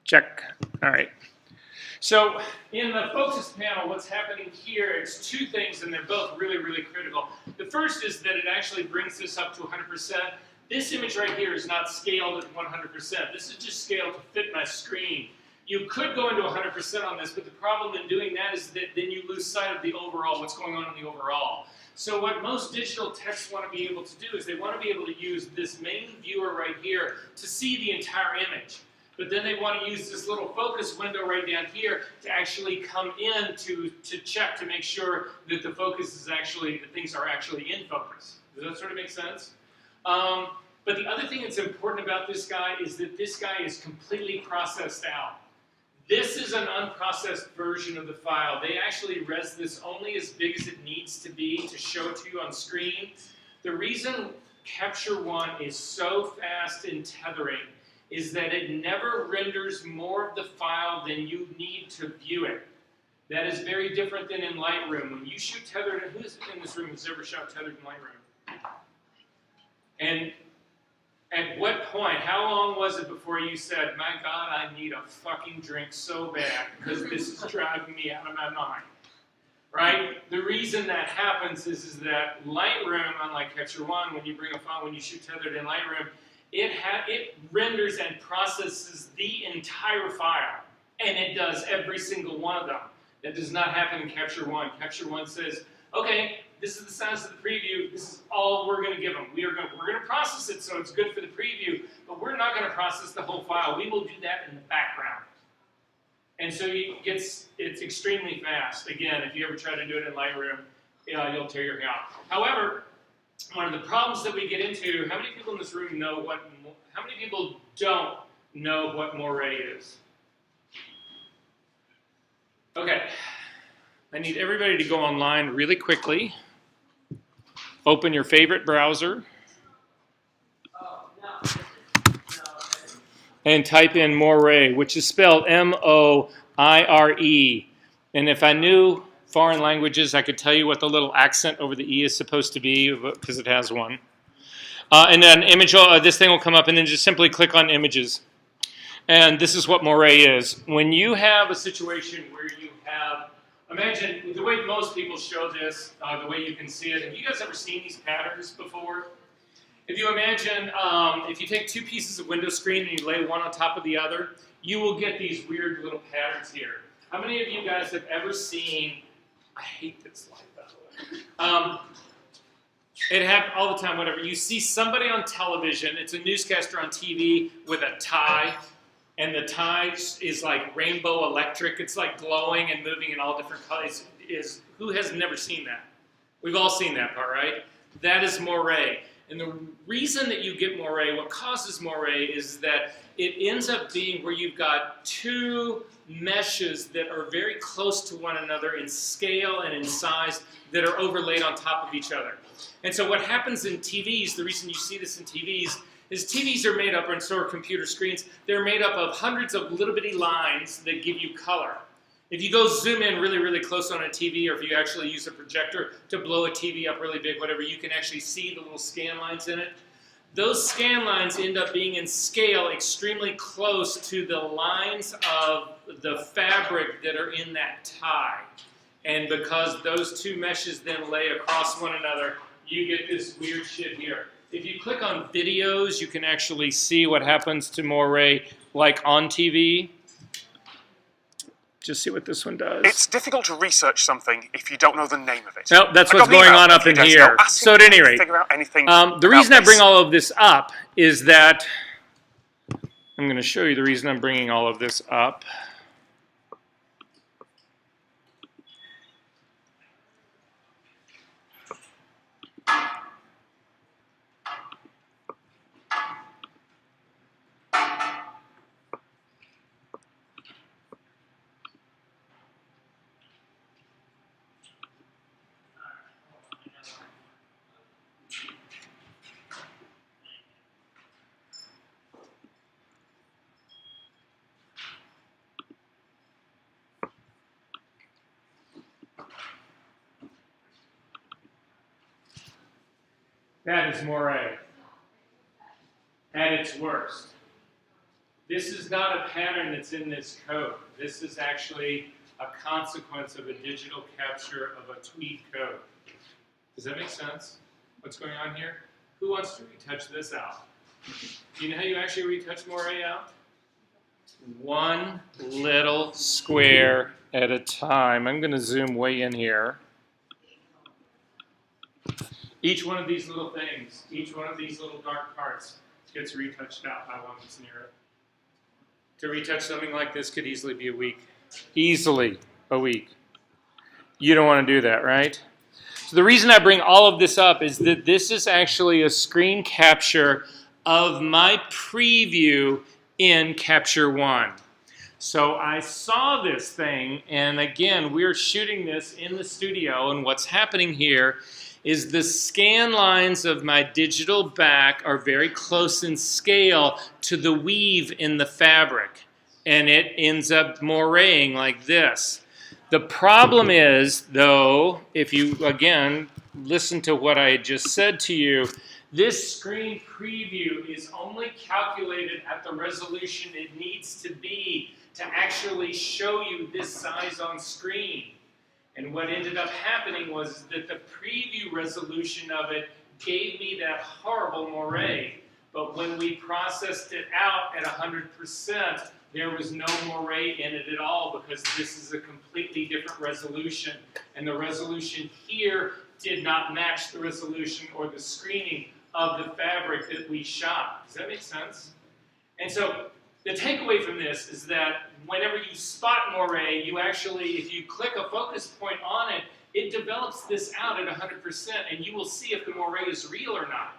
Check. All right. So in the focus panel, what's happening here, it's two things, and they're both really, really critical. The first is that it actually brings this up to 100%. This image right here is not scaled at 100%. This is just scaled to fit my screen. You could go into 100% on this, but the problem in doing that is that then you lose sight of the overall, what's going on in the overall. So what most digital techs want to be able to do is they want to be able to use this main viewer right here to see the entire image. But then they want to use this little focus window right down here to actually come in to check to make sure that the focus is actually, that things are actually in focus. Does that sort of make sense? But the other thing that's important about this guy is that this guy is completely processed out. This is an unprocessed version of the file. They actually res this only as big as it needs to be to show it to you on screen. The reason Capture One is so fast in tethering is that it never renders more of the file than you need to view it. That is very different than in Lightroom. When you shoot tethered, who's in this room has ever shot tethered in Lightroom? And at what point, how long was it before you said, my God, I need a fucking drink so bad because this is driving me out of my mind? Right? The reason that happens is that Lightroom, unlike Capture One, when you bring a file, when you shoot tethered in Lightroom, it renders and processes the entire file, and it does every single one of them. That does not happen in Capture One. Capture One says, okay, this is the size of the preview, this is all we're going to give them. We're going to process it so it's good for the preview, but we're not going to process the whole file. We will do that in the background. And so it's extremely fast. Again, if you ever try to do it in Lightroom, you'll tear your hair out. However, one of the problems that we get into, how many people in this room know how many people don't know what Moray is? Okay, I need everybody to go online really quickly. Open your favorite browser. And type in Moray, which is spelled M-O-I-R-E. And if I knew foreign languages, I could tell you what the little accent over the E is supposed to be, because it has one. And then this thing will come up, and then just simply click on images. And this is what Moray is. When you have a situation where you have, imagine the way most people show this, the way you can see it. Have you guys ever seen these patterns before? If you imagine, if you take two pieces of window screen and you lay one on top of the other, you will get these weird little patterns here. How many of you guys have ever seen, I hate this light, by the way. It happens all the time, whatever. You see somebody on television, it's a newscaster on TV with a tie, and the tie is like rainbow electric. It's like glowing and moving in all different colors. Who has never seen that? We've all seen that part, right? That is Moray. And the reason that you get Moray, what causes Moray, is that it ends up being where you've got two meshes that are very close to one another in scale and in size that are overlaid on top of each other. And so what happens in TVs, the reason you see this in TVs, is TVs are made up, and so are computer screens, they're made up of hundreds of little bitty lines that give you color. If you go zoom in really, really close on a TV, or if you actually use a projector to blow a TV up really big, whatever, you can actually see the little scan lines in it. Those scan lines end up being in scale extremely close to the lines of the fabric that are in that tie. And because those two meshes then lay across one another, you get this weird shit here. If you click on videos, you can actually see what happens to Moray, like on TV. Just see what this one does. It's difficult to research something if you don't know the name of it. No, that's what's going on up in here. So at any rate, the reason I bring all of this up is that, I'm going to show you the reason I'm bringing all of this up. That is Moray at its worst. This is not a pattern that's in this code. This is actually a consequence of a digital capture of a tweet code. Does that make sense? What's going on here? Who wants to retouch this out? Do you know how you actually retouch moire out? One little square at a time. I'm going to zoom way in here. Each one of these little things, each one of these little dark parts gets retouched out by one that's near it. To retouch something like this could easily be a week. Easily a week. You don't want to do that, right? So the reason I bring all of this up is that this is actually a screen capture of my preview in Capture One. So I saw this thing, and again, we're shooting this in the studio, and what's happening here is the scan lines of my digital back are very close in scale to the weave in the fabric, and it ends up moraying like this. The problem is, though, if you, again, listen to what I just said to you, this screen preview is only calculated at the resolution it needs to be to actually show you this size on screen. And what ended up happening was that the preview resolution of it gave me that horrible moire. But when we processed it out at 100%, there was no moire in it at all because this is a completely different resolution. And the resolution here did not match the resolution or the screening of the fabric that we shot. Does that make sense? And so the takeaway from this is that whenever you spot moire, you actually, if you click a focus point on it, it develops this out at 100%, and you will see if the moire is real or not.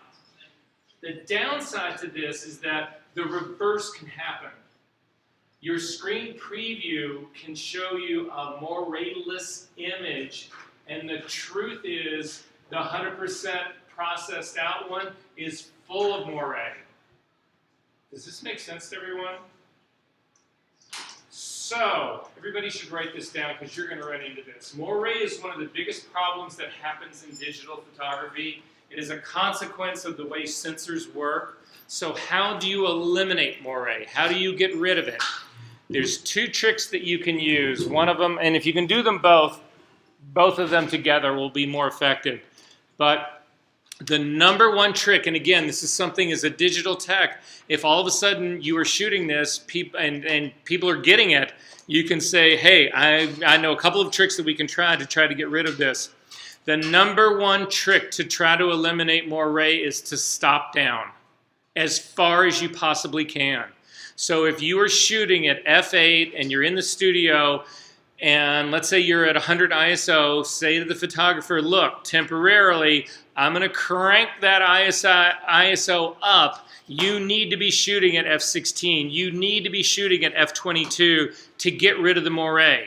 The downside to this is that the reverse can happen. Your screen preview can show you a moire-less image, and the truth is the 100% processed out one is full of moire. Does this make sense to everyone? So, everybody should write this down because you're going to run into this. Moire is one of the biggest problems that happens in digital photography. It is a consequence of the way sensors work. So how do you eliminate moire? How do you get rid of it? There's two tricks that you can use. One of them, and if you can do them both of them together will be more effective. But the number one trick, and again, this is something as a digital tech, if all of a sudden you are shooting this and people are getting it, you can say, hey, I know a couple of tricks that we can try to get rid of this. The number one trick to try to eliminate moire is to stop down as far as you possibly can. So if you are shooting at f8 and you're in the studio, and let's say you're at 100 ISO, say to the photographer, look, temporarily, I'm going to crank that ISO up. You need to be shooting at f16. You need to be shooting at f22 to get rid of the moire.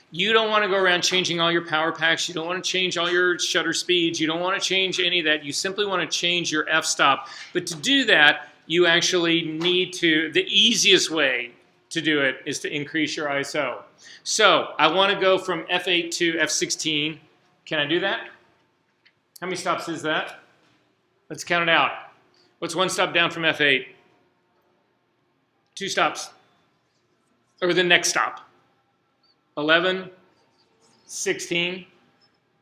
You don't want to go around changing all your power packs. You don't want to change all your shutter speeds. You don't want to change any of that. You simply want to change your f-stop. But to do that, you actually need to, the easiest way to do it is to increase your ISO. So I want to go from f8 to f16. Can I do that? How many stops is that? Let's count it out. What's one stop down from f8? Two stops. Or the next stop. 11, 16,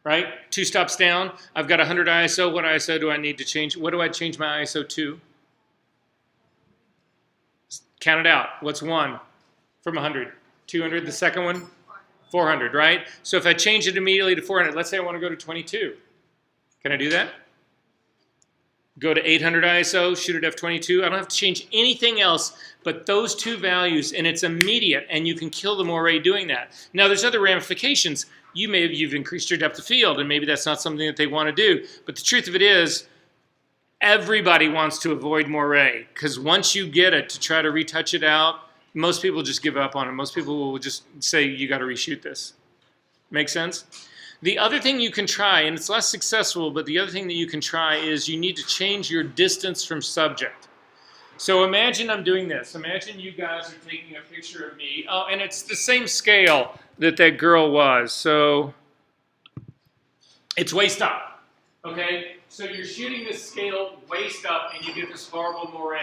right? Two stops down. I've got 100 ISO. What ISO do I need to change? What do I change my ISO to? Count it out. What's one from 100? 200, the second one? 400, right? So if I change it immediately to 400, let's say I want to go to 22. Can I do that? Go to 800 ISO, shoot at f22. I don't have to change anything else but those two values, and it's immediate, and you can kill the moire doing that. Now, there's other ramifications. You've increased your depth of field, and maybe that's not something that they want to do. But the truth of it is, everybody wants to avoid moire, because once you get it to try to retouch it out, most people just give up on it. Most people will just say, you got to reshoot this. Make sense? The other thing you can try, and it's less successful, but the other thing that you can try is you need to change your distance from subject. So imagine I'm doing this. Imagine you guys are taking a picture of me. Oh, and it's the same scale that that girl was. So it's waist up, okay? So you're shooting this scale waist up, and you get this horrible moire.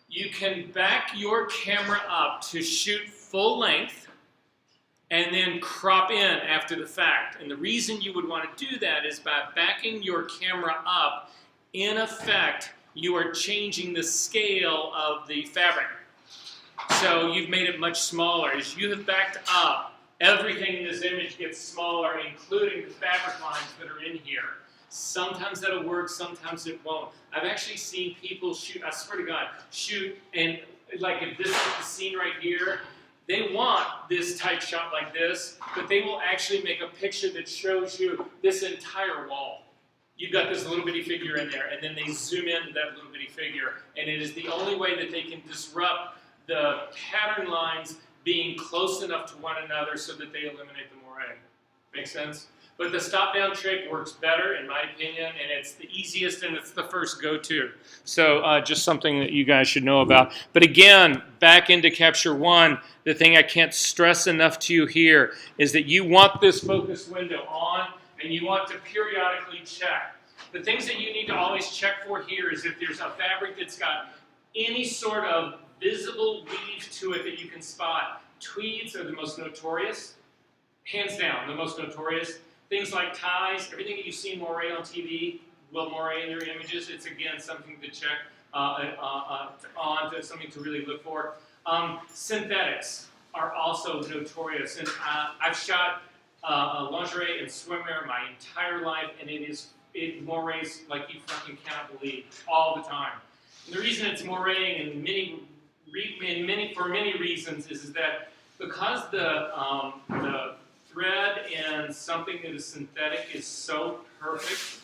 You can back your camera up to shoot full length and then crop in after the fact. And the reason you would want to do that is by backing your camera up, in effect, you are changing the scale of the fabric. So you've made it much smaller. As you have backed up, everything in this image gets smaller, including the fabric lines that are in here. Sometimes that'll work, sometimes it won't. I've actually seen people shoot, I swear to God, shoot, and like if this is the scene right here, they want this tight shot like this, but they will actually make a picture that shows you this entire wall. You've got this little bitty figure in there, and then they zoom into that little bitty figure, and it is the only way that they can disrupt the pattern lines being close enough to one another so that they eliminate the moire. Make sense? But the stop-down trick works better, in my opinion, and it's the easiest and it's the first go-to. So just something that you guys should know about. But again, back into Capture One, the thing I can't stress enough to you here is that you want this focus window on, and you want to periodically check. The things that you need to always check for here is if there's a fabric that's got any sort of visible weave to it that you can spot. Tweeds are the most notorious, hands down, the most notorious. Things like ties, everything that you see moire on TV, will moire in their images. It's again something to check something to really look for. Synthetics are also notorious, and I've shot lingerie and swimwear my entire life, and it moires like you fucking cannot believe all the time. And the reason it's moiraying for many reasons is that because the thread in something that is synthetic is so perfect,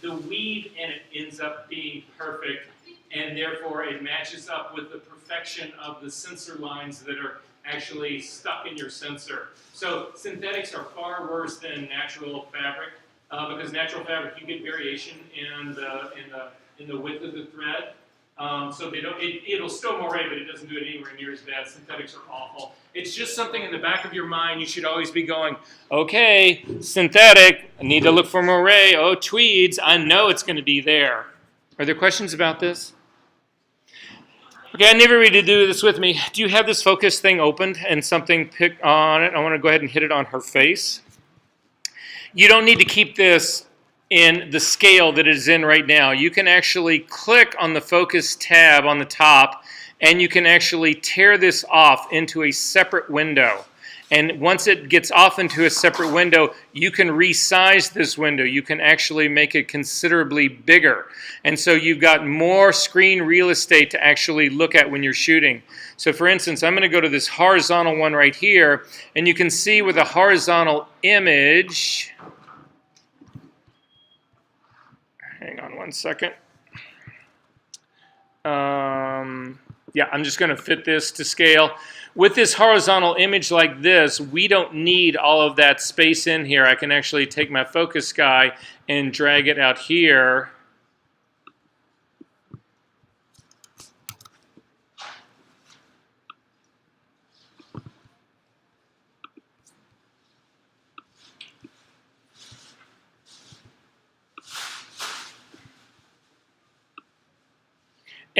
the weave in it ends up being perfect, and therefore it matches up with the perfection of the sensor lines that are actually stuck in your sensor. So synthetics are far worse than natural fabric, because natural fabric you get variation in the width of the thread. So they don't. It'll still moire, but it doesn't do it anywhere near as bad. Synthetics are awful. It's just something in the back of your mind. You should always be going, okay, synthetic. I need to look for moire. Oh, tweeds. I know it's going to be there. Are there questions about this? Okay, I need everybody to do this with me. Do you have this focus thing opened and something picked on it? I want to go ahead and hit it on her face. You don't need to keep this in the scale that it is in right now. You can actually click on the focus tab on the top, and you can actually tear this off into a separate window. And once it gets off into a separate window, you can resize this window. You can actually make it considerably bigger. And so you've got more screen real estate to actually look at when you're shooting. So for instance, I'm going to go to this horizontal one right here, and you can see with a horizontal image. Hang on one second. Yeah, I'm just going to fit this to scale. With this horizontal image like this, we don't need all of that space in here. I can actually take my focus guy and drag it out here.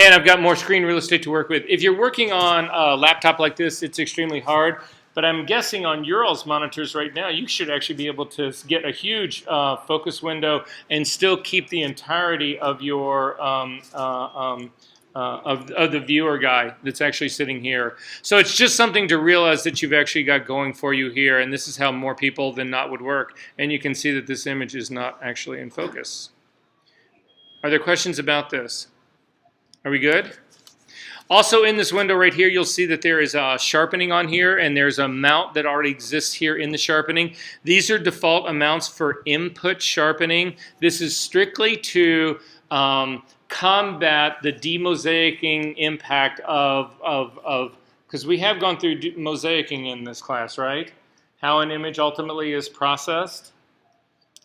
And I've got more screen real estate to work with. If you're working on a laptop like this, it's extremely hard. But I'm guessing on your all's monitors right now, you should actually be able to get a huge focus window and still keep the entirety of your of the viewer guy that's actually sitting here. So it's just something to realize that you've actually got going for you here. And this is how more people than not would work. And you can see that this image is not actually in focus. Are there questions about this? Are we good? Also in this window right here, you'll see that there is a sharpening on here, and there's a mount that already exists here in the sharpening. These are default amounts for input sharpening. This is strictly to combat the demosaicing impact because we have gone through mosaicing in this class, right? How an image ultimately is processed.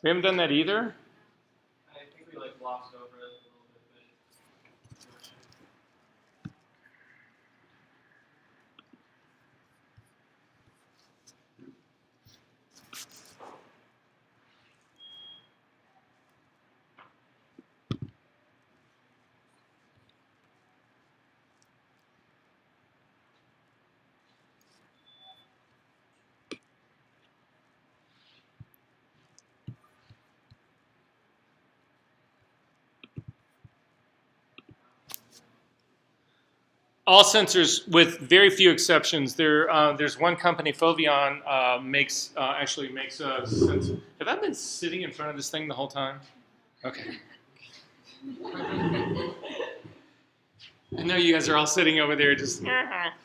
We haven't done that either? I think we like glossed over it a little bit. All sensors, with very few exceptions. There's one company, Foveon, actually makes a sensor. Have I been sitting in front of this thing the whole time? Okay. I know you guys are all sitting over there just.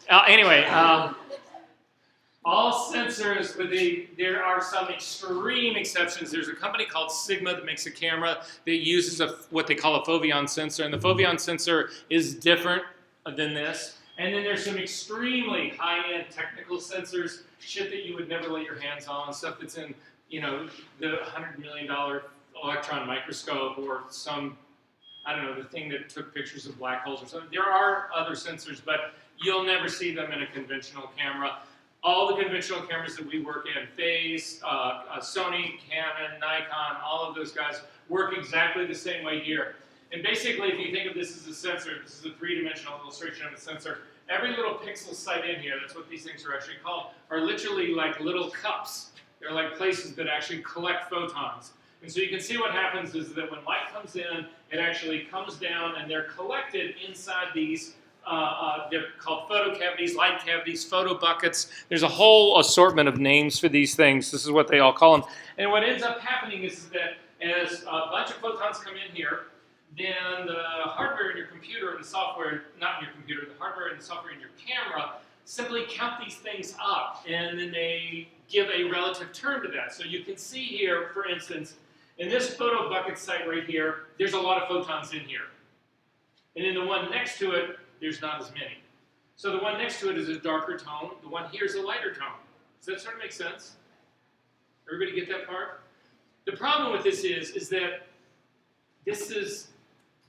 Anyway, all sensors, but there are some extreme exceptions. There's a company called Sigma that makes a camera that uses what they call a Foveon sensor, and the Foveon sensor is different than this. And then there's some extremely high-end technical sensors, shit that you would never lay your hands on, stuff that's in, the $100 million electron microscope or some, I don't know, the thing that took pictures of black holes or something. There are other sensors, but you'll never see them in a conventional camera. All the conventional cameras that we work in, Phase, Sony, Canon, Nikon, all of those guys work exactly the same way here. And basically, if you think of this as a sensor, this is a three-dimensional illustration of a sensor. Every little pixel sight in here, that's what these things are actually called, are literally like little cups. They're like places that actually collect photons. And so you can see what happens is that when light comes in, it actually comes down and they're collected inside these, they're called photocavities, light cavities, photo buckets. There's a whole assortment of names for these things. This is what they all call them. And what ends up happening is that as a bunch of photons come in here, then the hardware in your computer and the software, not in your computer, the hardware and the software in your camera simply count these things up, and then they give a relative term to that. So you can see here, for instance, in this photo bucket site right here, there's a lot of photons in here. And in the one next to it, there's not as many. So the one next to it is a darker tone, the one here is a lighter tone. Does that sort of make sense? Everybody get that part? The problem with this is that this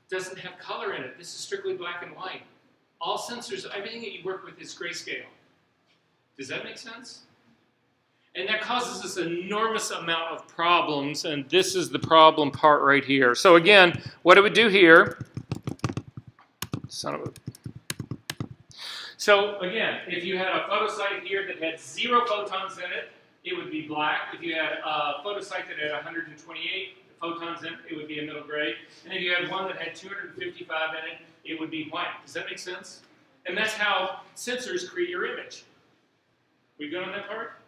doesn't have color in it. This is strictly black and white. All sensors, everything that you work with is grayscale. Does that make sense? And that causes us an enormous amount of problems, and this is the problem part right here. So again, what it would do here, so again, if you had a photosite here that had 0 photons in it, it would be black. If you had a photosite that had 128 photons in it, it would be a middle gray. And if you had one that had 255 in it, it would be white. Does that make sense? And that's how sensors create your image. We good on that part?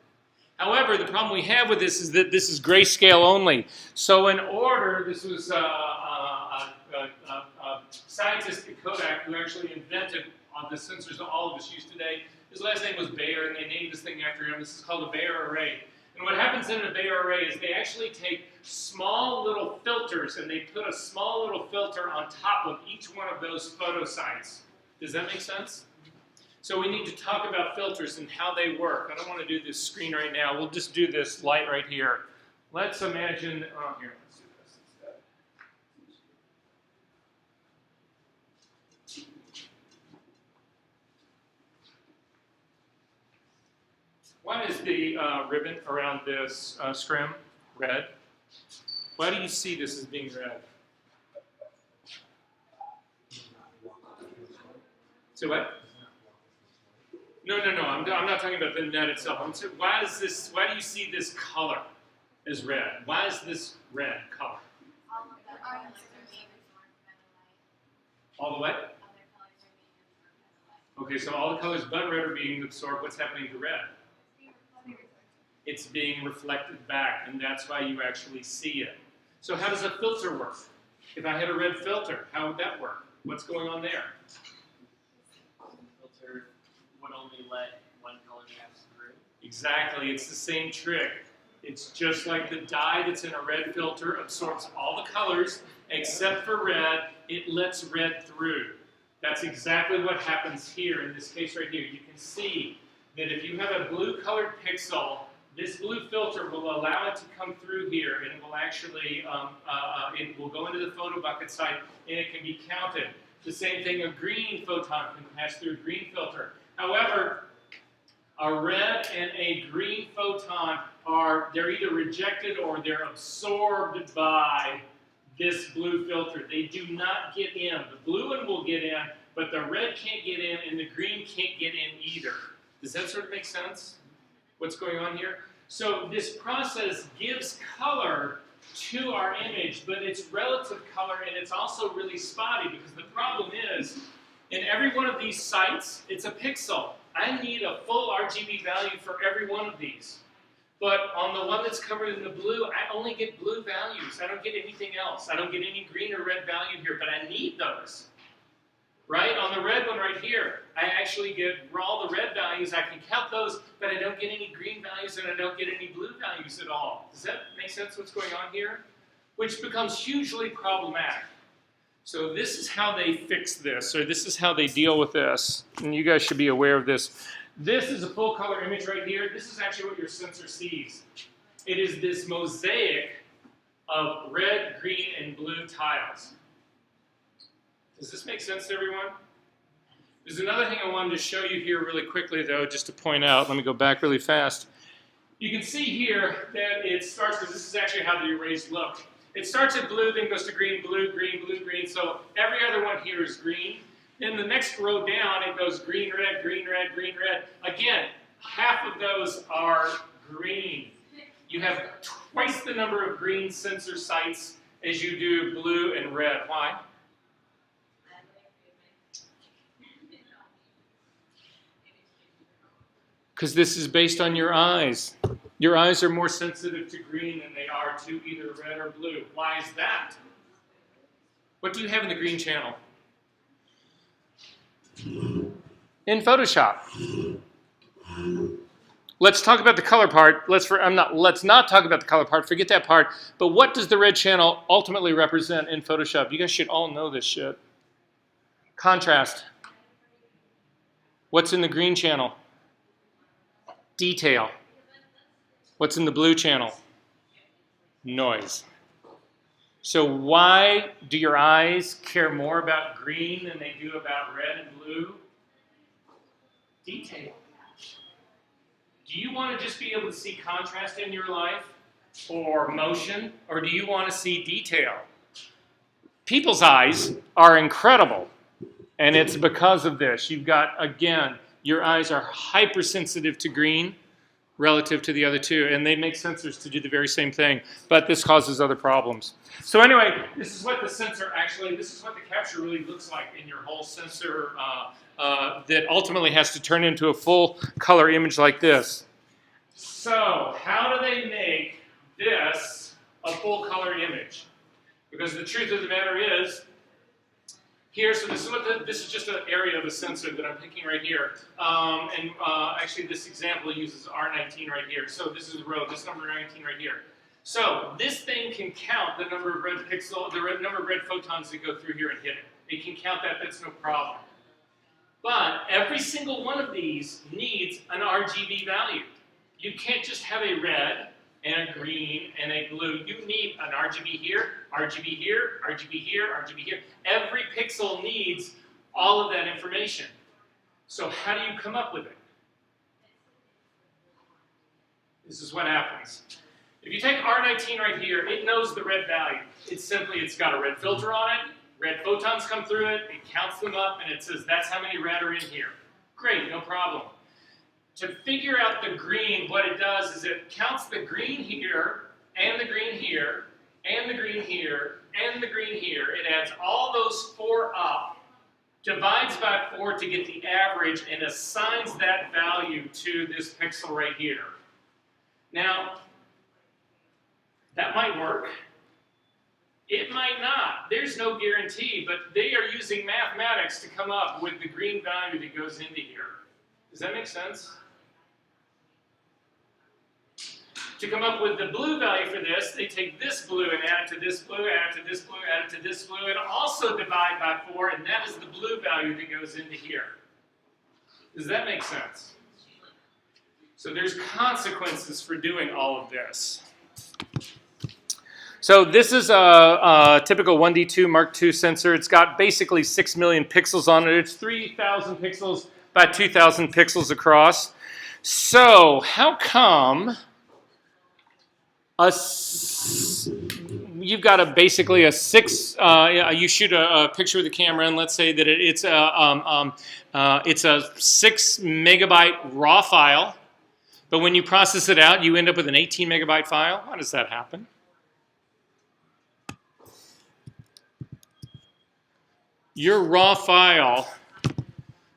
However, the problem we have with this is that this is grayscale only. So in order, this was a scientist at Kodak who actually invented the sensors that all of us use today. His last name was Bayer, and they named this thing after him. This is called a Bayer array. And what happens in a Bayer array is they actually take small little filters and they put a small little filter on top of each one of those photosites. Does that make sense? So we need to talk about filters and how they work. I don't want to do this screen right now. We'll just do this light right here. Let's imagine, here, let's do this instead. Why is the ribbon around this scrim red? Why do you see this as being red? So what? No. I'm not talking about the net itself. I'm saying, why do you see this color as red? Why is this red color? All the what? Okay, so all the colors but red are being absorbed. What's happening to red? It's being reflected back, and that's why you actually see it. So how does a filter work? If I had a red filter, how would that work? What's going on there? Filter would only let one color pass through. Exactly, it's the same trick. It's just like the dye that's in a red filter absorbs all the colors except for red. It lets red through. That's exactly what happens here in this case right here. You can see that if you have a blue colored pixel, this blue filter will allow it to come through here, and it will actually, it will go into the photo bucket site, and it can be counted. The same thing, a green photon can pass through a green filter. However, a red and a green photon they're either rejected or they're absorbed by this blue filter. They do not get in. The blue one will get in, but the red can't get in, and the green can't get in either. Does that sort of make sense? What's going on here? So this process gives color to our image, but it's relative color, and it's also really spotty, because the problem is In every one of these sites, it's a pixel. I need a full RGB value for every one of these. But on the one that's covered in the blue, I only get blue values. I don't get anything else. I don't get any green or red value here, but I need those. Right? On the red one right here, I actually get all the red values. I can count those, but I don't get any green values and I don't get any blue values at all. Does that make sense what's going on here? Which becomes hugely problematic. So this is how they fix this, or this is how they deal with this. And you guys should be aware of this. This is a full color image right here. This is actually what your sensor sees. It is this mosaic of red, green, and blue tiles. Does this make sense to everyone? There's another thing I wanted to show you here really quickly, though, just to point out. Let me go back really fast. You can see here that it starts, because this is actually how the arrays look. It starts at blue, then goes to green, blue, green, blue, green. So every other one here is green. Then the next row down, it goes green, red, green, red, green, red. Again, half of those are green. You have twice the number of green sensor sites as you do blue and red. Why? Because this is based on your eyes. Your eyes are more sensitive to green than they are to either red or blue. Why is that? What do you have in the green channel? In Photoshop. Let's talk about the color part. Let's not talk about the color part. Forget that part. But what does the red channel ultimately represent in Photoshop? You guys should all know this shit. Contrast. What's in the green channel? Detail. What's in the blue channel? Noise. So why do your eyes care more about green than they do about red and blue? Detail. Do you want to just be able to see contrast in your life or motion, or do you want to see detail? People's eyes are incredible, and it's because of this. You've got, again, your eyes are hypersensitive to green relative to the other two, and they make sensors to do the very same thing, but this causes other problems. So anyway, this is what the sensor actually, this is what the capture really looks like in your whole sensor that ultimately has to turn into a full color image like this. So how do they make this a full color image? Because the truth of the matter is, here, so this is just an area of a sensor that I'm picking right here. Actually, this example uses R19 right here. So this is the row, this number 19 right here. So this thing can count the number of red number of red photons that go through here and hit it. It can count that, that's no problem. But every single one of these needs an RGB value. You can't just have a red and a green and a blue. You need an RGB here, RGB here, RGB here, RGB here. Every pixel needs all of that information. So how do you come up with it? This is what happens. If you take R19 right here, it knows the red value. It's got a red filter on it, red photons come through it, it counts them up, and it says that's how many red are in here. Great, no problem. To figure out the green, what it does is it counts the green here, and the green here, and the green here, and the green here. It adds all those four up, divides by 4 to get the average, and assigns that value to this pixel right here. Now, that might work. It might not. There's no guarantee, but they are using mathematics to come up with the green value that goes into here. Does that make sense? To come up with the blue value for this, they take this blue and add it to this blue, add it to this blue, add it to this blue, and also divide by 4, and that is the blue value that goes into here. Does that make sense? So there's consequences for doing all of this. So this is a typical 1D2 Mark II sensor. It's got basically 6 million pixels on it. It's 3,000 pixels by 2,000 pixels across. So how come you've got basically a 6, you shoot a picture with the camera, and let's say that it's a 6 megabyte raw file, but when you process it out, you end up with an 18 megabyte file. How does that happen? Your raw file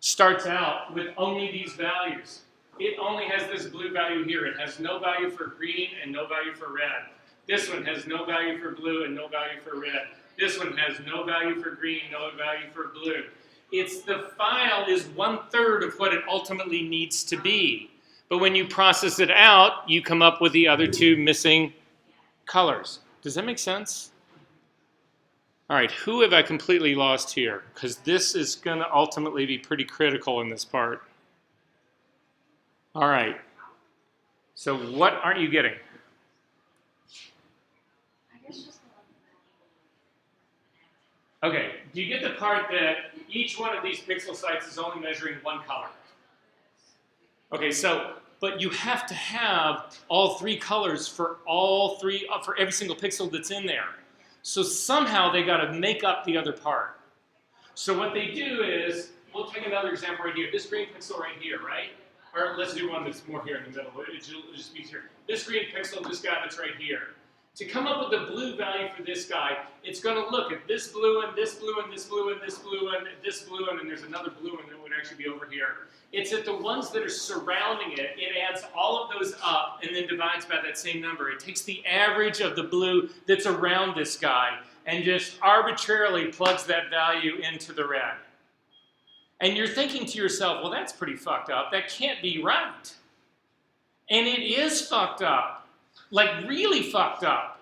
starts out with only these values. It only has this blue value here. It has no value for green and no value for red. This one has no value for blue and no value for red. This one has no value for green, no value for blue. It's the file is 1/3 of what it ultimately needs to be. But when you process it out, you come up with the other two missing colors. Does that make sense? All right, who have I completely lost here? Because this is going to ultimately be pretty critical in this part. All right. So what aren't you getting? Okay, do you get the part that each one of these pixel sites is only measuring one color? Okay, so, but you have to have all three colors for all three, for every single pixel that's in there. So somehow they got to make up the other part. So what they do is, we'll take another example right here. This green pixel right here, right? Or let's do one that's more here in the middle. It'll just be here. This green pixel, this guy that's right here. To come up with the blue value for this guy, it's going to look at this blue and this blue and this blue and this blue and this blue and there's another blue and it would actually be over here. It's at the ones that are surrounding it, it adds all of those up and then divides by that same number. It takes the average of the blue that's around this guy and just arbitrarily plugs that value into the red. And you're thinking to yourself, well, that's pretty fucked up. That can't be right. And it is fucked up. Like really fucked up.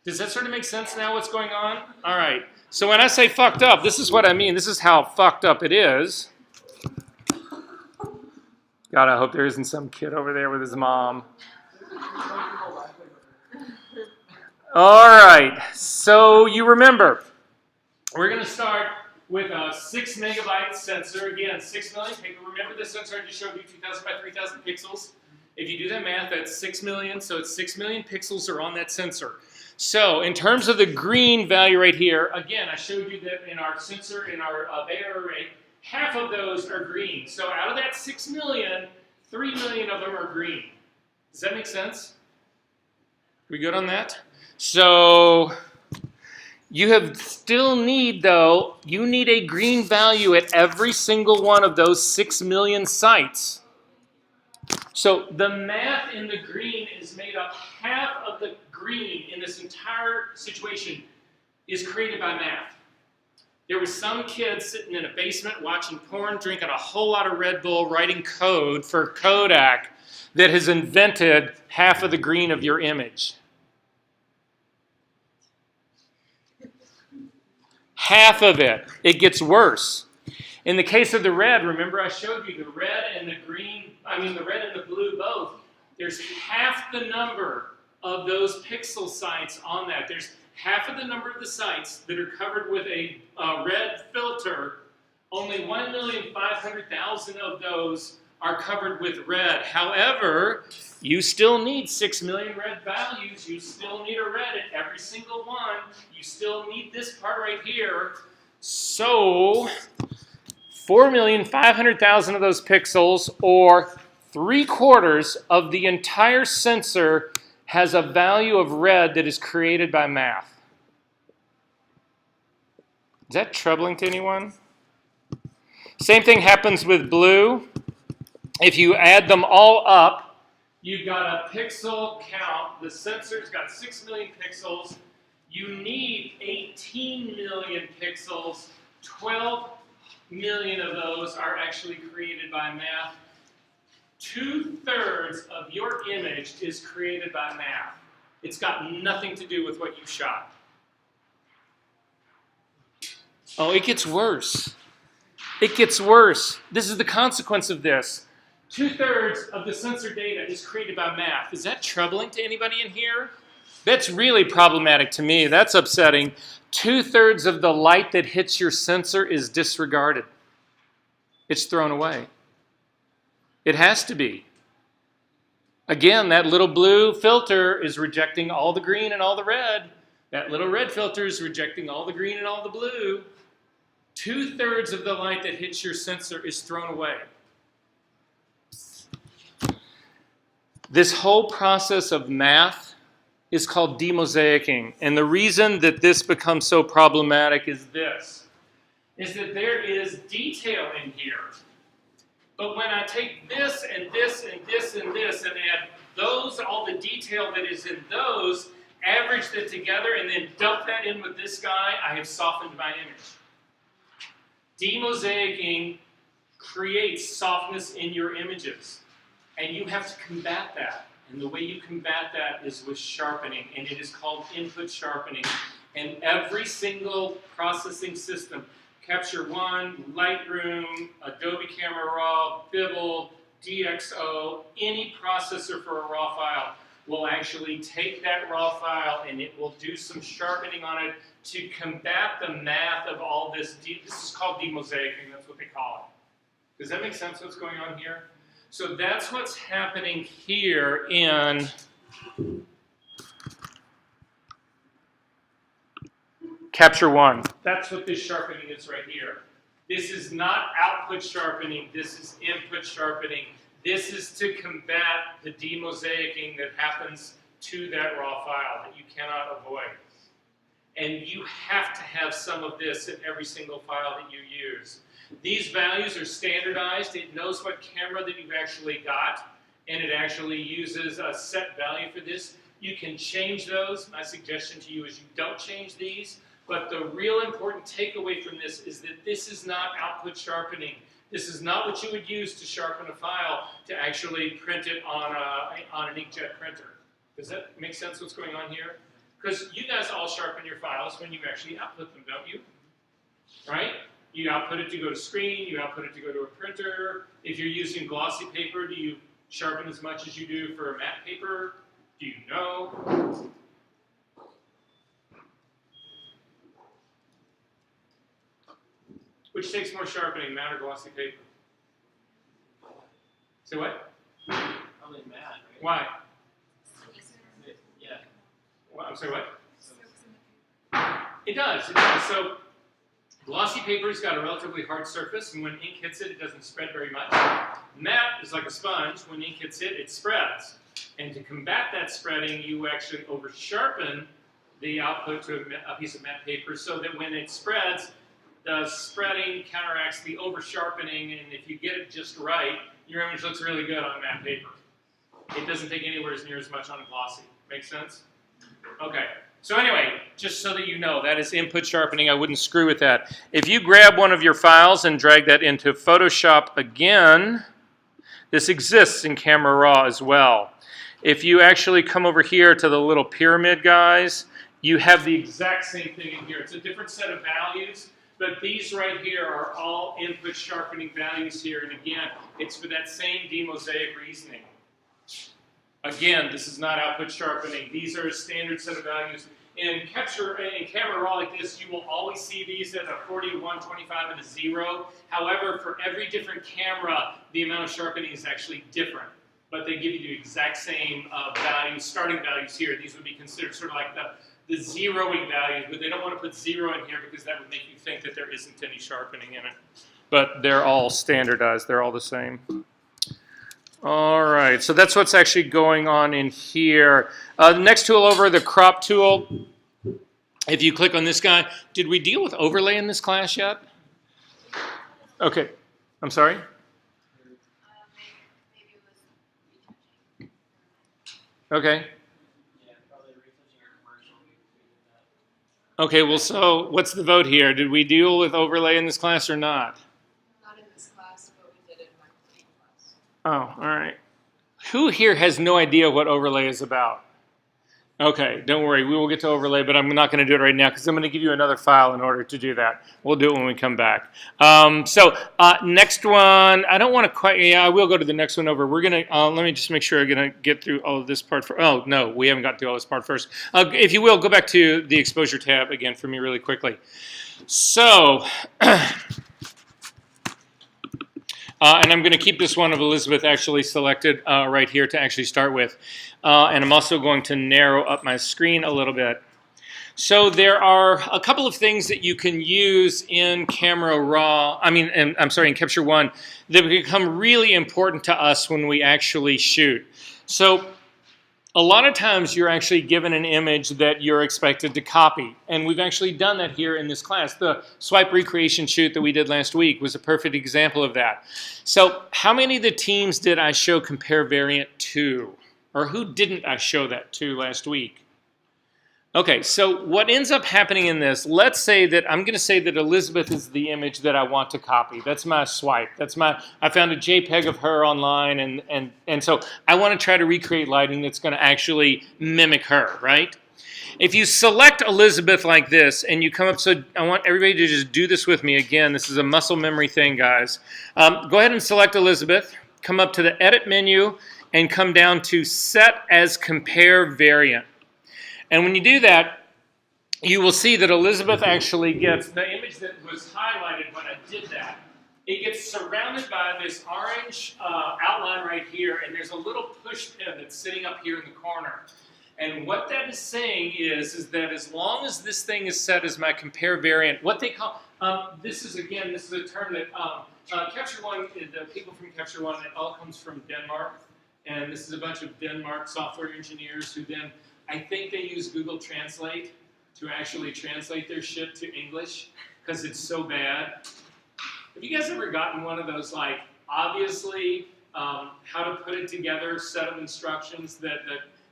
Does that sort of make sense now what's going on? All right. So when I say fucked up, this is what I mean. This is how fucked up it is. God, I hope there isn't some kid over there with his mom. All right. So you remember, we're going to start with a 6 megabyte sensor. Again, 6 million pixels. Remember the sensor I just showed you, 2,000 by 3,000 pixels? If you do that math, that's 6 million, so it's 6 million pixels are on that sensor. So in terms of the green value right here, again, I showed you that in our sensor, in our beta array, half of those are green. So out of that 6 million, 3 million of them are green. Does that make sense? We good on that? So you have still need, though, you need a green value at every single one of those 6 million sites. So the math in the green is made up, half of the green in this entire situation is created by math. There was some kid sitting in a basement watching porn, drinking a whole lot of Red Bull, writing code for Kodak that has invented half of the green of your image. Half of it. It gets worse. In the case of the red, remember I showed you the red and the green, the red and the blue both. There's half the number of those pixel sites on that. There's half of the number of the sites that are covered with a red filter. Only 1,500,000 of those are covered with red. However, you still need 6 million red values. You still need a red at every single one. You still need this part right here. So 4,500,000 of those pixels, or 3/4 of the entire sensor, has a value of red that is created by math. Is that troubling to anyone? Same thing happens with blue. If you add them all up, you've got a pixel count. The sensor's got 6 million pixels. You need 18 million pixels. 12 million of those are actually created by math. 2/3 of your image is created by math. It's got nothing to do with what you shot. Oh, it gets worse. It gets worse. This is the consequence of this. 2/3 of the sensor data is created by math. Is that troubling to anybody in here? That's really problematic to me. That's upsetting. 2/3 of the light that hits your sensor is disregarded. It's thrown away. It has to be. Again, that little blue filter is rejecting all the green and all the red. That little red filter is rejecting all the green and all the blue. 2/3 of the light that hits your sensor is thrown away. This whole process of math is called demosaicing. And the reason that this becomes so problematic is this. is that there is detail in here. But when I take this and this and this and this and add those, all the detail that is in those, average that together, and then dump that in with this guy, I have softened my image. Demosaicing creates softness in your images, and you have to combat that. And the way you combat that is with sharpening, and it is called input sharpening. And every single processing system, Capture One, Lightroom, Adobe Camera Raw, Bibble, DxO, any processor for a raw file will actually take that raw file and it will do some sharpening on it to combat the math of all this. This is called demosaicing, that's what they call it. Does that make sense what's going on here? So that's what's happening here in Capture One. That's what this sharpening is right here. This is not output sharpening, this is input sharpening. This is to combat the demosaicing that happens to that raw file that you cannot avoid. And you have to have some of this in every single file that you use. These values are standardized. It knows what camera that you've actually got, and it actually uses a set value for this. You can change those. My suggestion to you is you don't change these. But the real important takeaway from this is that this is not output sharpening. This is not what you would use to sharpen a file to actually print it on an inkjet printer. Does that make sense what's going on here? Because you guys all sharpen your files when you actually output them, don't you? Right? You output it to go to screen, you output it to go to a printer. If you're using glossy paper, do you sharpen as much as you do for a matte paper? Do you know? Which takes more sharpening, matte or glossy paper? Say what? Probably matte, right? Why? Yeah. Well, I'm sorry, what? It does, it does. So glossy paper's got a relatively hard surface, and when ink hits it, it doesn't spread very much. Matte is like a sponge. When ink hits it, it spreads. And to combat that spreading, you actually over-sharpen the output to a piece of matte paper so that when it spreads, the spreading counteracts the over-sharpening, and if you get it just right, your image looks really good on matte paper. It doesn't take anywhere near as much on a glossy. Make sense? Okay. So anyway, just so that you know, that is input sharpening. I wouldn't screw with that. If you grab one of your files and drag that into Photoshop again, this exists in Camera Raw as well. If you actually come over here to the little pyramid guys, you have the exact same thing in here. It's a different set of values. But these right here are all input sharpening values here. And again, it's for that same demosaic reasoning. Again, this is not output sharpening. These are a standard set of values. In Camera Raw like this, you will always see these at a 40, 1, 25, and a 0. However, for every different camera, the amount of sharpening is actually different. But they give you the exact same values, starting values here. These would be considered sort of like the zeroing values, but they don't want to put 0 in here because that would make you think that there isn't any sharpening in it. But they're all standardized. They're all the same. All right, so that's what's actually going on in here. The next tool over, the crop tool. If you click on this guy, did we deal with overlay in this class yet? Okay, I'm sorry? Maybe it was retouching. Okay. Yeah, probably retouching our commercial. We did that. Okay, well, so what's the vote here? Did we deal with overlay in this class or not? Not in this class, but we did it in my coding class. Oh, all right. Who here has no idea what overlay is about? Okay, don't worry. We will get to overlay, but I'm not going to do it right now because I'm going to give you another file in order to do that. We'll do it when we come back. Next one. I don't want to quite. Yeah, I will go to the next one over. We're going to. Let me just make sure I'm going to get through all of this part. Oh no, we haven't got through all this part first. If you will, go back to the exposure tab again for me really quickly. So. And I'm going to keep this one of Elizabeth actually selected right here to actually start with. And I'm also going to narrow up my screen a little bit. So there are a couple of things that you can use in Camera Raw, in Capture One, that become really important to us when we actually shoot. So a lot of times you're actually given an image that you're expected to copy. And we've actually done that here in this class. The swipe recreation shoot that we did last week was a perfect example of that. So how many of the teams did I show compare variant to? Or who didn't I show that to last week? Okay, so what ends up happening in this, let's say that I'm going to say that Elizabeth is the image that I want to copy. That's my swipe. I found a JPEG of her online, and so I want to try to recreate lighting that's going to actually mimic her, right? If you select Elizabeth like this, and you come up, so I want everybody to just do this with me again. This is a muscle memory thing, guys. Go ahead and select Elizabeth. Come up to the Edit menu, and come down to Set as Compare Variant. And when you do that, you will see that Elizabeth actually gets the image that was highlighted when I did that. It gets surrounded by this orange outline right here, and there's a little push pin that's sitting up here in the corner. And what that is saying is that as long as this thing is set as my compare variant, what they call, this is a term that Capture One, the people from Capture One, it all comes from Denmark. And this is a bunch of Denmark software engineers who then, I think they use Google Translate to actually translate their shit to English because it's so bad. Have you guys ever gotten one of those, like, obviously how to put it together set of instructions that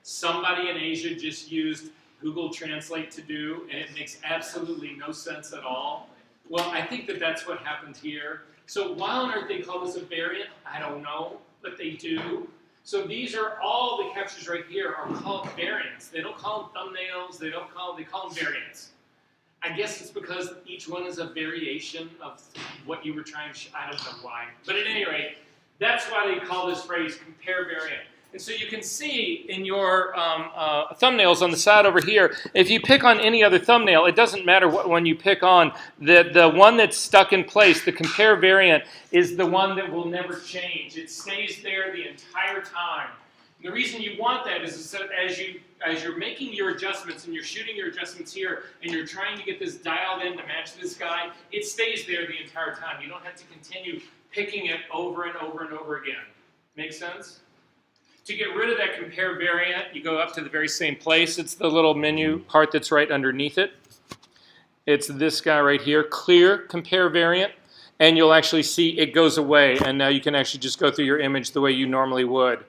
somebody in Asia just used Google Translate to do, and it makes absolutely no sense at all? Well, I think that that's what happened here. So why on earth they call this a variant, I don't know, but they do. So these are all the captures right here are called variants. They don't call them thumbnails. They call them variants. I guess it's because each one is a variation of what you were trying to I don't know why. But at any rate, that's why they call this phrase compare variant. And so you can see in your thumbnails on the side over here, if you pick on any other thumbnail, it doesn't matter what one you pick on. The one that's stuck in place, the compare variant, is the one that will never change. It stays there the entire time. And the reason you want that is that as you're making your adjustments and you're shooting your adjustments here and you're trying to get this dialed in to match this guy, it stays there the entire time. You don't have to continue picking it over and over and over again. Make sense? To get rid of that compare variant, you go up to the very same place. It's the little menu part that's right underneath it. It's this guy right here, clear compare variant, and you'll actually see it goes away, and now you can actually just go through your image the way you normally would.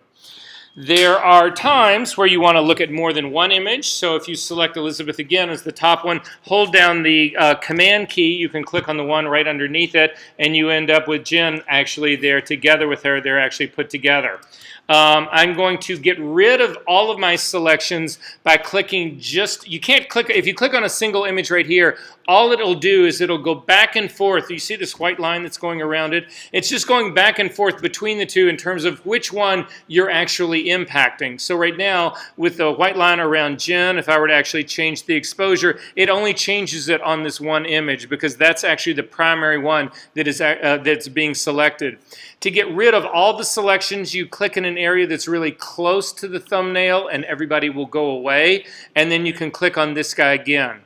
There are times where you want to look at more than one image, so if you select Elizabeth again as the top one, hold down the Command key, you can click on the one right underneath it, and you end up with Jen actually there together with her. They're actually put together. I'm going to get rid of all of my selections by clicking you can't click, if you click on a single image right here, all it'll do is it'll go back and forth. You see this white line that's going around it? It's just going back and forth between the two in terms of which one you're actually impacting. So right now, with the white line around Jen, if I were to actually change the exposure, it only changes it on this one image because that's actually the primary one that is that's being selected. To get rid of all the selections, you click in an area that's really close to the thumbnail and everybody will go away, and then you can click on this guy again.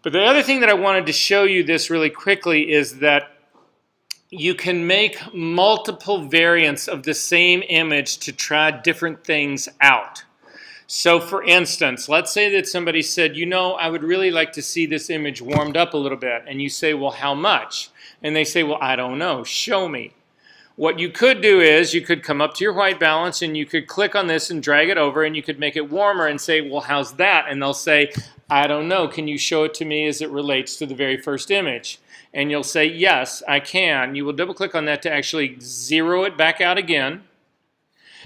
But the other thing that I wanted to show you this really quickly is that you can make multiple variants of the same image to try different things out. So for instance, let's say that somebody said, you know, I would really like to see this image warmed up a little bit. And you say, well, how much? And they say, well, I don't know, show me. What you could do is you could come up to your white balance and you could click on this and drag it over and you could make it warmer and say, well, how's that? And they'll say, I don't know, can you show it to me as it relates to the very first image? And you'll say, yes, I can. You will double click on that to actually zero it back out again.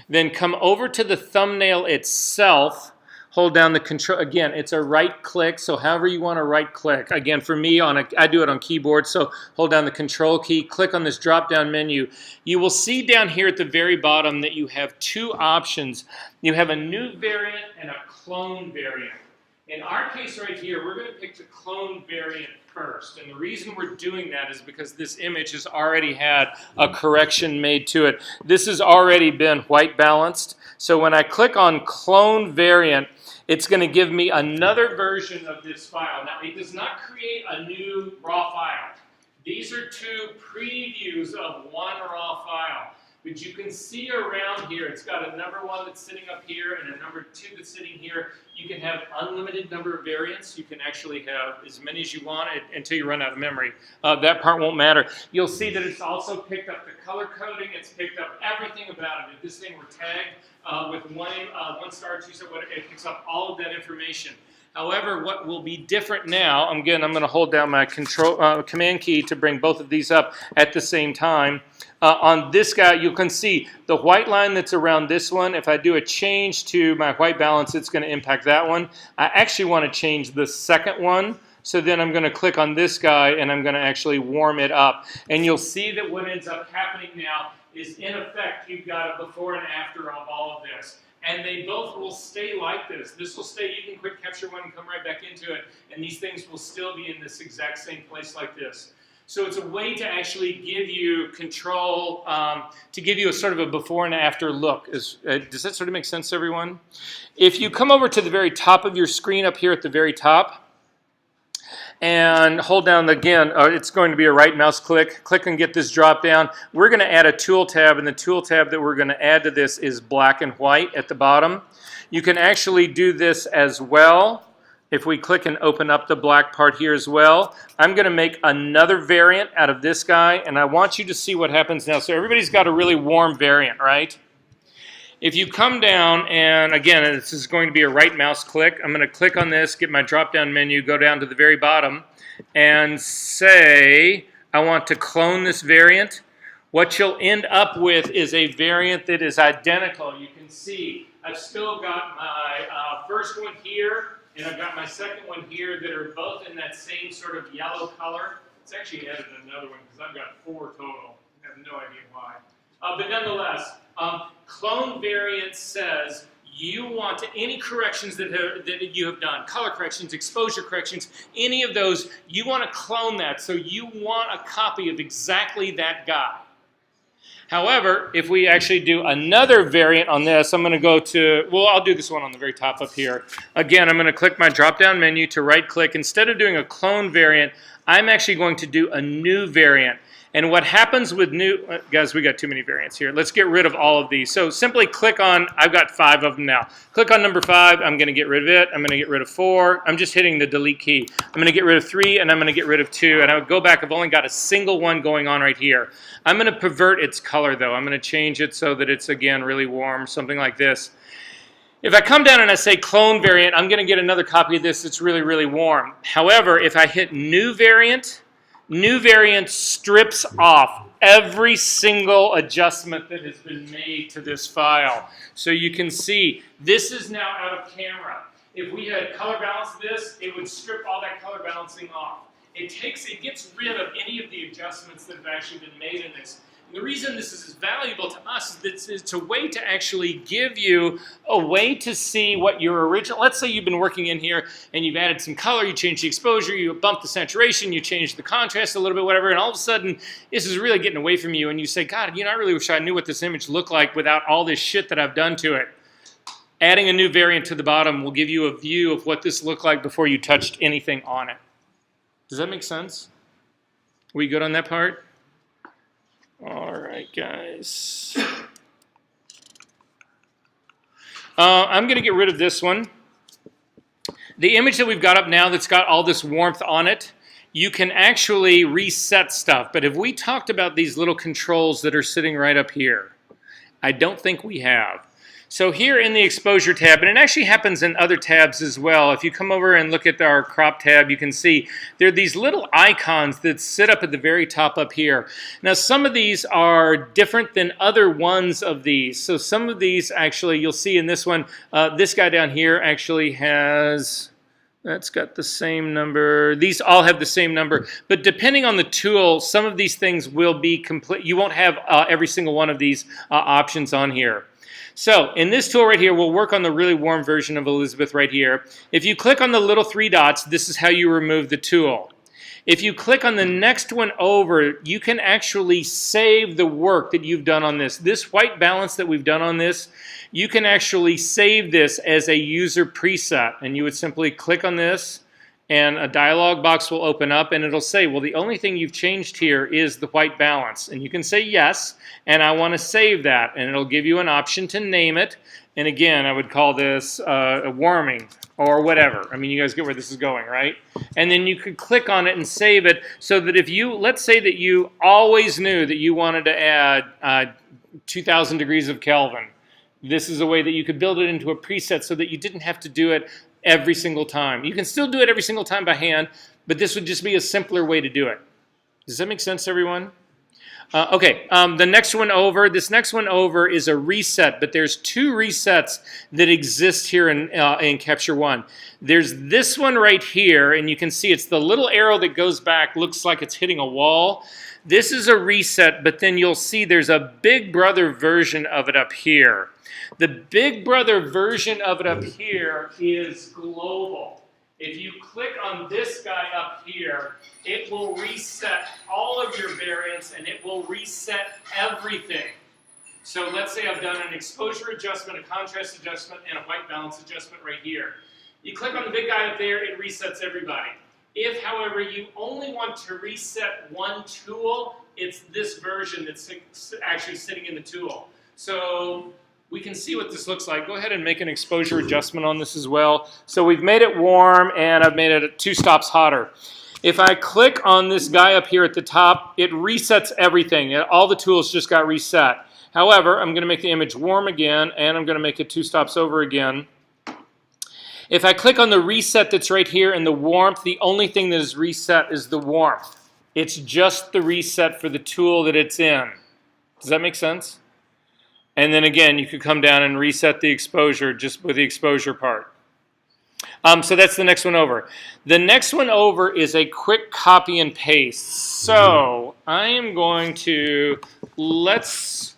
Then come over to the thumbnail itself, hold down the control. Again, it's a right click, so however you want to right click. Again, for me, I do it on keyboard, so hold down the control key, click on this drop down menu. You will see down here at the very bottom that you have two options. You have a new variant and a clone variant. In our case right here, we're going to pick the clone variant first. And the reason we're doing that is because this image has already had a correction made to it. This has already been white balanced. So when I click on clone variant, it's going to give me another version of this file. Now, it does not create a new raw file. These are two previews of one raw file. But you can see around here, it's got a number 1 that's sitting up here and a number 2 that's sitting here. You can have unlimited number of variants. You can actually have as many as you want until you run out of memory. That part won't matter. You'll see that it's also picked up the color coding. It's picked up everything about it. If this thing were tagged with 1 star, 2 star, it picks up all of that information. However, what will be different now, again, I'm going to hold down my command key to bring both of these up at the same time. On this guy, you can see the white line that's around this one. If I do a change to my white balance, it's going to impact that one. I actually want to change the second one. So then I'm going to click on this guy, and I'm going to actually warm it up. And you'll see that what ends up happening now is, in effect, you've got a before and after of all of this. And they both will stay like this. This will stay, you can quick capture one and come right back into it, and these things will still be in this exact same place like this. So it's a way to actually give you control, to give you a sort of a before and after look. Does that sort of make sense to everyone? If you come over to the very top of your screen up here at the very top, and hold down again, it's going to be a right mouse click. Click and get this drop down. We're going to add a tool tab, and the tool tab that we're going to add to this is black and white at the bottom. You can actually do this as well. If we click and open up the black part here as well, I'm going to make another variant out of this guy, and I want you to see what happens now. So everybody's got a really warm variant, right? If you come down, and again, this is going to be a right mouse click. I'm going to click on this, get my drop-down menu, go down to the very bottom, and say I want to clone this variant. What you'll end up with is a variant that is identical. You can see I've still got my first one here, and I've got my second one here that are both in that same sort of yellow color. It's actually added another one because I've got 4 total. I have no idea why. But nonetheless, clone variant says you want to, any corrections that you have done, color corrections, exposure corrections, any of those, you want to clone that. So you want a copy of exactly that guy. However, if we actually do another variant on this, I'm going to go to, well, I'll do this one on the very top up here. Again, I'm going to click my drop-down menu to right-click. Instead of doing a clone variant, I'm actually going to do a new variant. And what happens with new, guys, we got too many variants here. Let's get rid of all of these. So simply click on, I've got 5 of them now. Click on number 5, I'm going to get rid of it. I'm going to get rid of 4. I'm just hitting the delete key. I'm going to get rid of 3, and I'm going to get rid of 2. And I would go back, I've only got a single one going on right here. I'm going to pervert its color, though. I'm going to change it so that it's, again, really warm, something like this. If I come down and I say clone variant, I'm going to get another copy of this that's really, really warm. However, if I hit new variant strips off every single adjustment that has been made to this file. So you can see this is now out of camera. If we had color balanced this, it would strip all that color balancing off. It gets rid of any of the adjustments that have actually been made in this. And the reason this is valuable to us is it's a way to actually give you a way to see what your original, let's say you've been working in here and you've added some color, you changed the exposure, you bumped the saturation, you changed the contrast a little bit, whatever, and all of a sudden this is really getting away from you and you say, God, I really wish I knew what this image looked like without all this shit that I've done to it. Adding a new variant to the bottom will give you a view of what this looked like before you touched anything on it. Does that make sense? Are we good on that part? All right, guys. I'm going to get rid of this one. The image that we've got up now that's got all this warmth on it, you can actually reset stuff. But if we talked about these little controls that are sitting right up here, I don't think we have. So here in the exposure tab, and it actually happens in other tabs as well. If you come over and look at our crop tab, you can see there are these little icons that sit up at the very top up here. Now some of these are different than other ones of these. So some of these actually, you'll see in this one, this guy down here actually has, that's got the same number. These all have the same number. But depending on the tool, some of these things will be complete. You won't have every single one of these options on here. So in this tool right here, we'll work on the really warm version of Elizabeth right here. If you click on the little 3 dots, this is how you remove the tool. If you click on the next one over, you can actually save the work that you've done on this. This white balance that we've done on this, you can actually save this as a user preset. And you would simply click on this and a dialog box will open up and it'll say, well, the only thing you've changed here is the white balance. And you can say yes, and I want to save that. And it'll give you an option to name it. And again, I would call this warming or whatever. I mean, you guys get where this is going, right? And then you could click on it and save it so that if you, let's say that you always knew that you wanted to add 2000 degrees of Kelvin. This is a way that you could build it into a preset so that you didn't have to do it every single time. You can still do it every single time by hand, but this would just be a simpler way to do it. Does that make sense, everyone? The next one over, this next one over is a reset, but there's two resets that exist here in Capture One. There's this one right here, and you can see it's the little arrow that goes back, looks like it's hitting a wall. This is a reset, but then you'll see there's a Big Brother version of it up here. The Big Brother version of it up here is global. If you click on this guy up here, it will reset all of your variants and it will reset everything. So let's say I've done an exposure adjustment, a contrast adjustment, and a white balance adjustment right here. You click on the big guy up there, it resets everybody. If, however, you only want to reset one tool, it's this version that's actually sitting in the tool. So we can see what this looks like. Go ahead and make an exposure adjustment on this as well. So we've made it warm and I've made it 2 stops hotter. If I click on this guy up here at the top, it resets everything. All the tools just got reset. However, I'm going to make the image warm again and I'm going to make it 2 stops over again. If I click on the reset that's right here and the warmth, the only thing that is reset is the warmth. It's just the reset for the tool that it's in. Does that make sense? And then again, you could come down and reset the exposure just with the exposure part. So that's the next one over. The next one over is a quick copy and paste. So I am going to, let's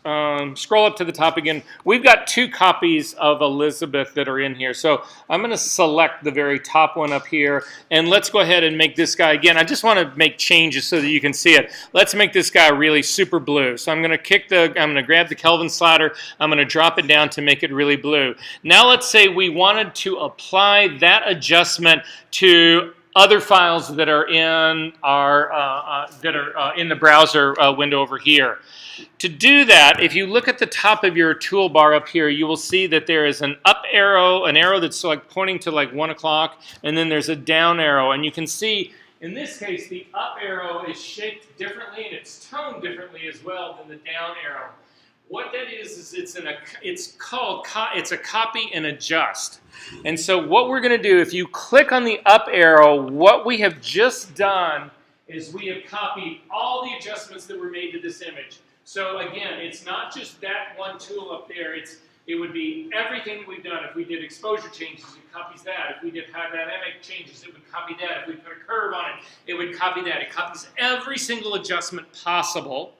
scroll up to the top again. We've got 2 copies of Elizabeth that are in here. So I'm going to select the very top one up here. And let's go ahead and make this guy, again, I just want to make changes so that you can see it. Let's make this guy really super blue. So I'm going to grab the Kelvin slider. I'm going to drop it down to make it really blue. Now let's say we wanted to apply that adjustment to other files that are in our in the browser window over here. To do that, if you look at the top of your toolbar up here, you will see that there is an up arrow, an arrow that's like pointing to like 1 o'clock, and then there's a down arrow. And you can see, in this case, the up arrow is shaped differently and it's toned differently as well than the down arrow. What that is it's a copy and adjust. And so what we're going to do, if you click on the up arrow, what we have just done is we have copied all the adjustments that were made to this image. So again, it's not just that one tool up there. It would be everything that we've done. If we did exposure changes, it copies that. If we did high dynamic changes, it would copy that. If we put a curve on it, it would copy that. It copies every single adjustment possible.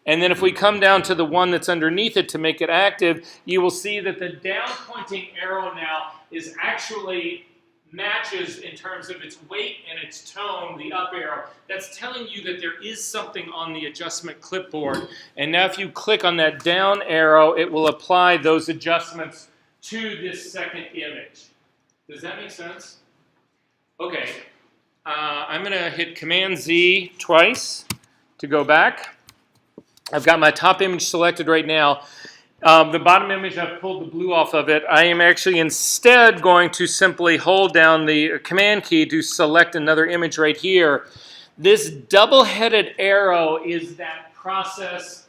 And then if we come down to the one that's underneath it to make it active, you will see that the down pointing arrow now is actually matches in terms of its weight and its tone, the up arrow. That's telling you that there is something on the adjustment clipboard. And now if you click on that down arrow, it will apply those adjustments to this second image. Does that make sense? Okay. I'm going to hit Command-Z twice to go back. I've got my top image selected right now. The bottom image, I've pulled the blue off of it. I am actually instead going to simply hold down the Command key to select another image right here. This double-headed arrow is that process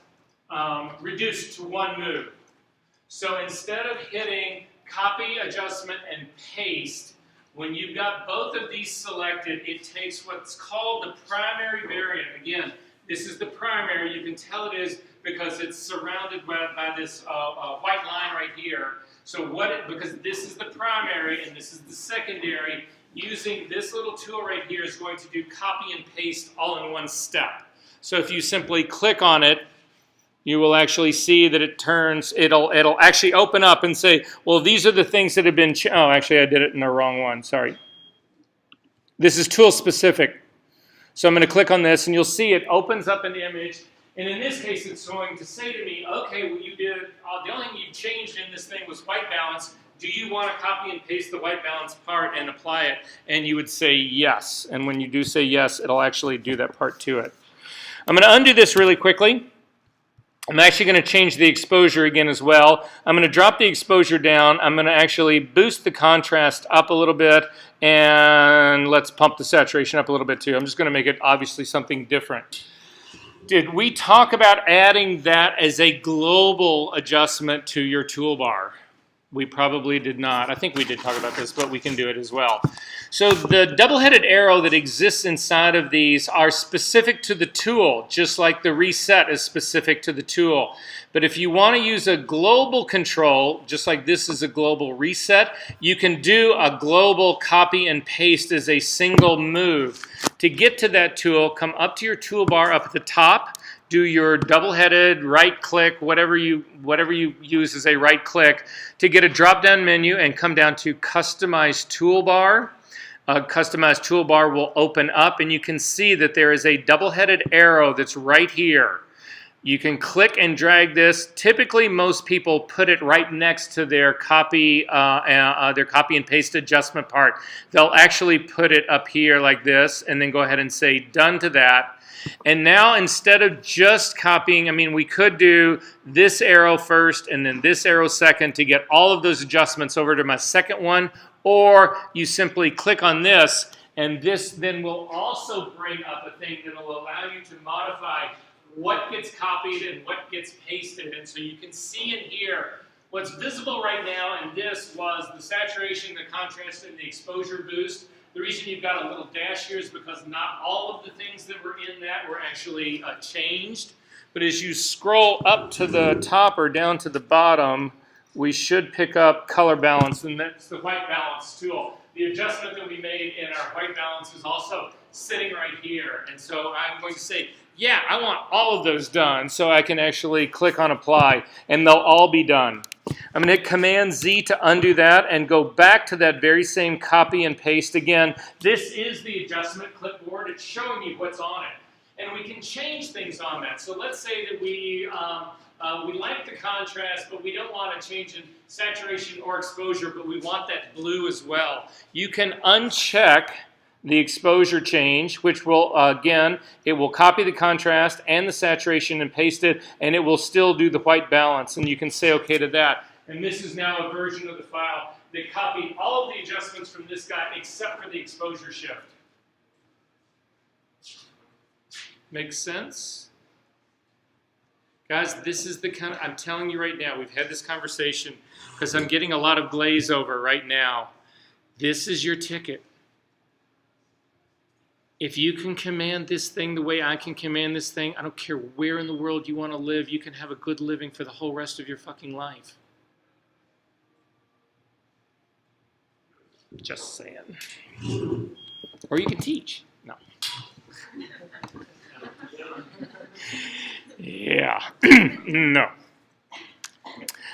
reduced to one move. So instead of hitting copy, adjustment, and paste, when you've got both of these selected, it takes what's called the primary variant. Again, this is the primary. You can tell it is because it's surrounded by this white line right here. So because this is the primary and this is the secondary, using this little tool right here is going to do copy and paste all in one step. So if you simply click on it, you will actually see that it'll actually open up and say, well, these are the things that have been, oh, actually I did it in the wrong one, sorry. This is tool specific. So I'm going to click on this, and you'll see it opens up an image. And in this case, it's going to say to me, okay, well, you did, the only thing you changed in this thing was white balance. do you want to copy and paste the white balance part and apply it? And you would say yes. And when you do say yes, it'll actually do that part to it. I'm going to undo this really quickly. I'm actually going to change the exposure again as well. I'm going to drop the exposure down. I'm going to actually boost the contrast up a little bit, and let's pump the saturation up a little bit too. I'm just going to make it obviously something different. Did we talk about adding that as a global adjustment to your toolbar? We probably did not. I think we did talk about this, but we can do it as well. So the double-headed arrow that exists inside of these are specific to the tool, just like the reset is specific to the tool. But if you want to use a global control, just like this is a global reset, you can do a global copy and paste as a single move. To get to that tool, come up to your toolbar up at the top, do your double-headed right click, whatever you use as a right click, to get a drop-down menu and come down to Customize Toolbar. Customized Toolbar will open up, and you can see that there is a double-headed arrow that's right here. You can click and drag this. Typically, most people put it right next to their copy and paste adjustment part. They'll actually put it up here like this, and then go ahead and say done to that. And now instead of just copying, I mean, we could do this arrow first and then this arrow second to get all of those adjustments over to my second one, or you simply click on this, and this then will also bring up a thing that will allow you to modify what gets copied and what gets pasted. And so you can see in here what's visible right now, and this was the saturation, the contrast, and the exposure boost. The reason you've got a little dash here is because not all of the things that were in that were actually changed. But as you scroll up to the top or down to the bottom, we should pick up color balance, and that's the white balance tool. The adjustment that we made in our white balance is also sitting right here. And so I'm going to say, yeah, I want all of those done, so I can actually click on apply, and they'll all be done. I'm going to hit Command Z to undo that and go back to that very same copy and paste again. This is the adjustment clipboard. It's showing you what's on it. And we can change things on that. So let's say that we like the contrast, but we don't want to change in saturation or exposure, but we want that blue as well. You can uncheck the exposure change, which will, again, it will copy the contrast and the saturation and paste it, and it will still do the white balance, and you can say OK to that. And this is now a version of the file that copied all of the adjustments from this guy except for the exposure shift. Makes sense? Guys, this is the kind of, I'm telling you right now, we've had this conversation because I'm getting a lot of glaze over right now. This is your ticket. If you can command this thing the way I can command this thing, I don't care where in the world you want to live, you can have a good living for the whole rest of your fucking life. Just saying. Or you can teach. No. Yeah. No.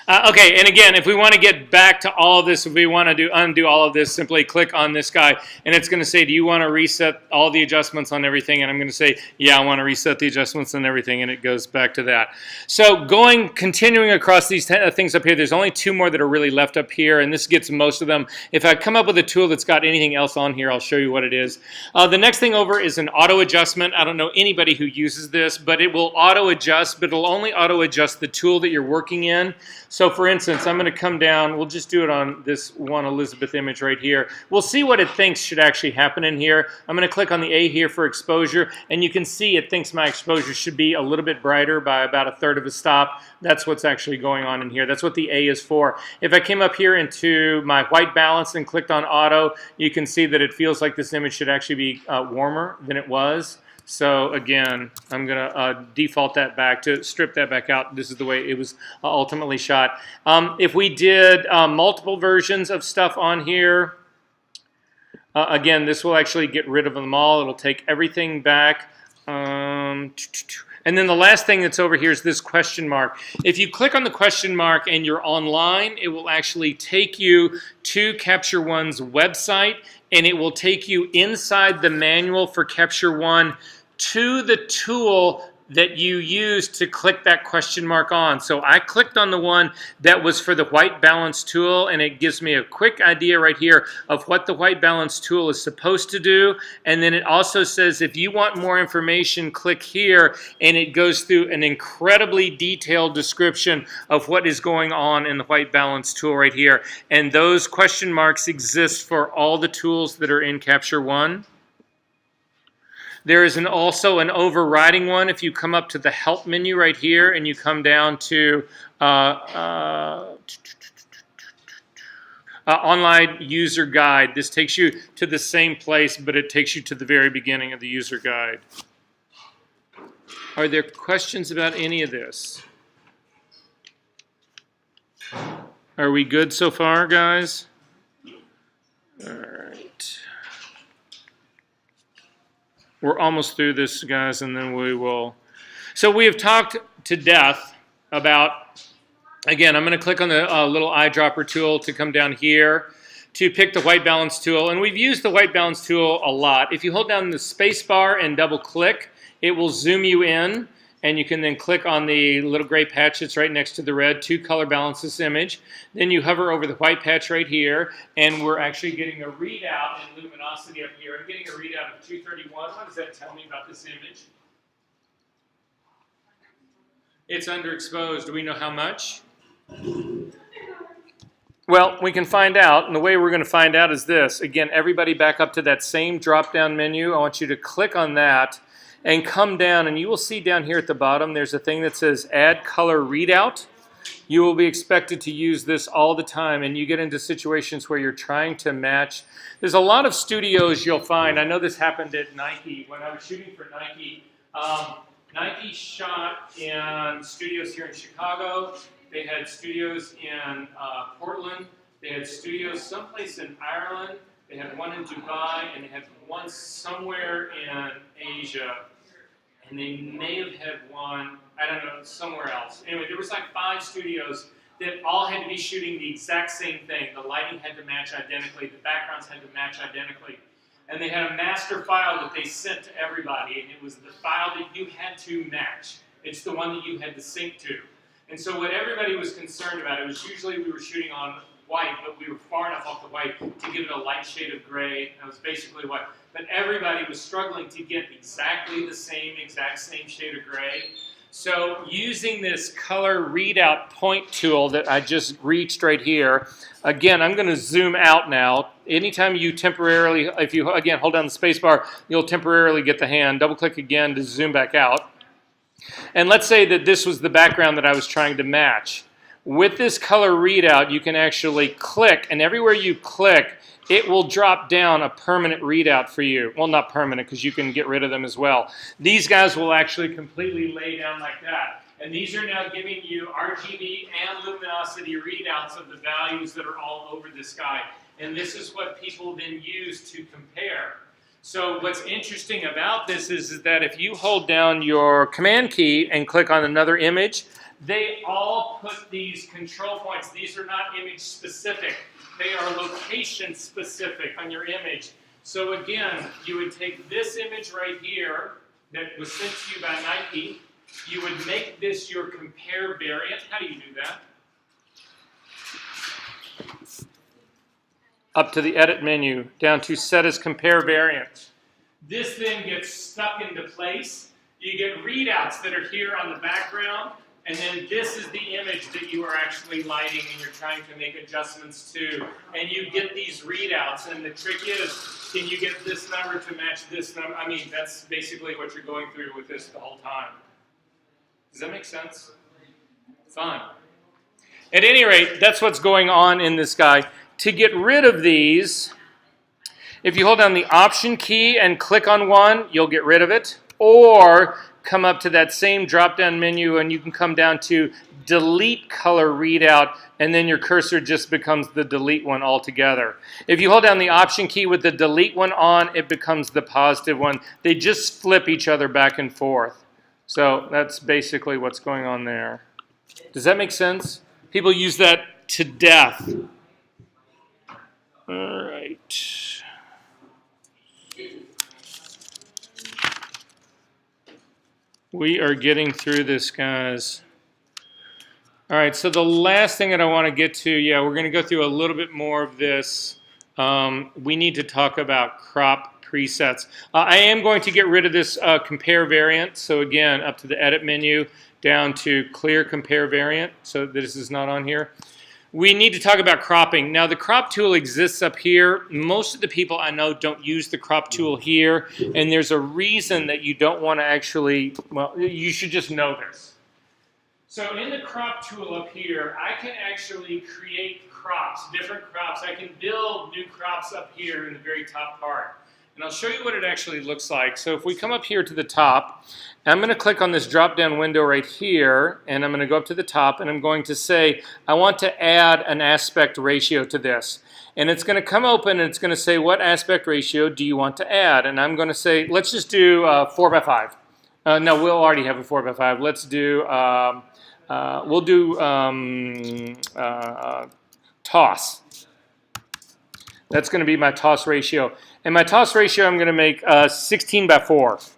Okay, and again, if we want to get back to all of this, if we want to undo all of this, simply click on this guy, and it's going to say, do you want to reset all the adjustments on everything? And I'm going to say, yeah, I want to reset the adjustments on everything, and it goes back to that. So continuing across these things up here, there's only two more that are really left up here, and this gets most of them. If I come up with a tool that's got anything else on here, I'll show you what it is. The next thing over is an auto adjustment. I don't know anybody who uses this, but it will auto adjust, but it'll only auto adjust the tool that you're working in. So for instance, I'm going to come down, we'll just do it on this one Elizabeth image right here. We'll see what it thinks should actually happen in here. I'm going to click on the A here for exposure, and you can see it thinks my exposure should be a little bit brighter by about 1/3 of a stop. That's what's actually going on in here. That's what the A is for. If I came up here into my white balance and clicked on auto, you can see that it feels like this image should actually be warmer than it was. So again, I'm going to default that back to strip that back out. This is the way it was ultimately shot. If we did multiple versions of stuff on here, again, this will actually get rid of them all. It'll take everything back. And then the last thing that's over here is this question mark. If you click on the question mark and you're online, it will actually take you to Capture One's website, and it will take you inside the manual for Capture One to the tool that you use to click that question mark on. So I clicked on the one that was for the white balance tool, and it gives me a quick idea right here of what the white balance tool is supposed to do. And then it also says if you want more information, click here, and it goes through an incredibly detailed description of what is going on in the white balance tool right here. And those question marks exist for all the tools that are in Capture One. There is also an overriding one if you come up to the Help menu right here and you come down to Online User Guide. This takes you to the same place, but it takes you to the very beginning of the user guide. Are there questions about any of this? Are we good so far, guys? All right. We're almost through this, guys, and then we will. So we have talked to death about, again, I'm going to click on the little eyedropper tool to come down here to pick the white balance tool. And we've used the white balance tool a lot. If you hold down the space bar and double click, it will zoom you in. And you can then click on the little gray patch that's right next to the red to color balance this image. Then you hover over the white patch right here, and we're actually getting a readout in luminosity up here. I'm getting a readout of 231. What does that tell me about this image? It's underexposed. Do we know how much? Well, we can find out, and the way we're going to find out is this. Again, everybody back up to that same drop-down menu. I want you to click on that and come down, and you will see down here at the bottom there's a thing that says Add Color Readout. You will be expected to use this all the time, and you get into situations where you're trying to match. There's a lot of studios you'll find. I know this happened at Nike. When I was shooting for Nike, Nike shot in studios here in Chicago. They had studios in Portland. They had studios someplace in Ireland. They had one in Dubai, and they had one somewhere in Asia. And they may have had one, I don't know, somewhere else. Anyway, there was like 5 studios that all had to be shooting the exact same thing. The lighting had to match identically. The backgrounds had to match identically. And they had a master file that they sent to everybody, and it was the file that you had to match. It's the one that you had to sync to. And so what everybody was concerned about, it was usually we were shooting on white, but we were far enough off the white to give it a light shade of gray. That was basically what. But everybody was struggling to get exactly the same, exact same shade of gray. So using this color readout point tool that I just reached right here, again, I'm going to zoom out now. Anytime you temporarily, if you, again, hold down the space bar, you'll temporarily get the hand. Double click again to zoom back out. And let's say that this was the background that I was trying to match. With this color readout, you can actually click, and everywhere you click, it will drop down a permanent readout for you. Well, not permanent, because you can get rid of them as well. These guys will actually completely lay down like that. And these are now giving you RGB and luminosity readouts of the values that are all over the sky. And this is what people then use to compare. So what's interesting about this is that if you hold down your command key and click on another image, they all put these control points. These are not image specific. They are location specific on your image. So again, you would take this image right here that was sent to you by Nike. You would make this your compare variant. How do you do that? Up to the edit menu, down to set as compare variant. This then gets stuck into place. You get readouts that are here on the background. And then this is the image that you are actually lighting and you're trying to make adjustments to. And you get these readouts. And the trick is, can you get this number to match this number? I mean, that's basically what you're going through with this the whole time. Does that make sense? Fun. At any rate, that's what's going on in this guy. To get rid of these, if you hold down the Option key and click on one, you'll get rid of it. Or come up to that same drop-down menu and you can come down to Delete Color Readout, and then your cursor just becomes the delete one altogether. If you hold down the Option key with the delete one on, it becomes the positive one. They just flip each other back and forth. So that's basically what's going on there. Does that make sense? People use that to death. All right. We are getting through this, guys. All right, so the last thing that I want to get to, yeah, we're going to go through a little bit more of this. We need to talk about crop presets. I am going to get rid of this compare variant. So again, up to the edit menu, down to clear compare variant. So this is not on here. We need to talk about cropping. Now, the crop tool exists up here. Most of the people I know don't use the crop tool here, and there's a reason that you don't want to actually, well, you should just know this. So in the crop tool up here, I can actually create crops, different crops. I can build new crops up here in the very top part. And I'll show you what it actually looks like. So if we come up here to the top, I'm going to click on this drop-down window right here, and I'm going to go up to the top, and I'm going to say, I want to add an aspect ratio to this. And it's going to come open, and it's going to say, what aspect ratio do you want to add? And I'm going to say, let's just do 4:5. No, we'll already have a 4:5. Let's do, we'll do toss. That's going to be my toss ratio. And my toss ratio, I'm going to make 16:4.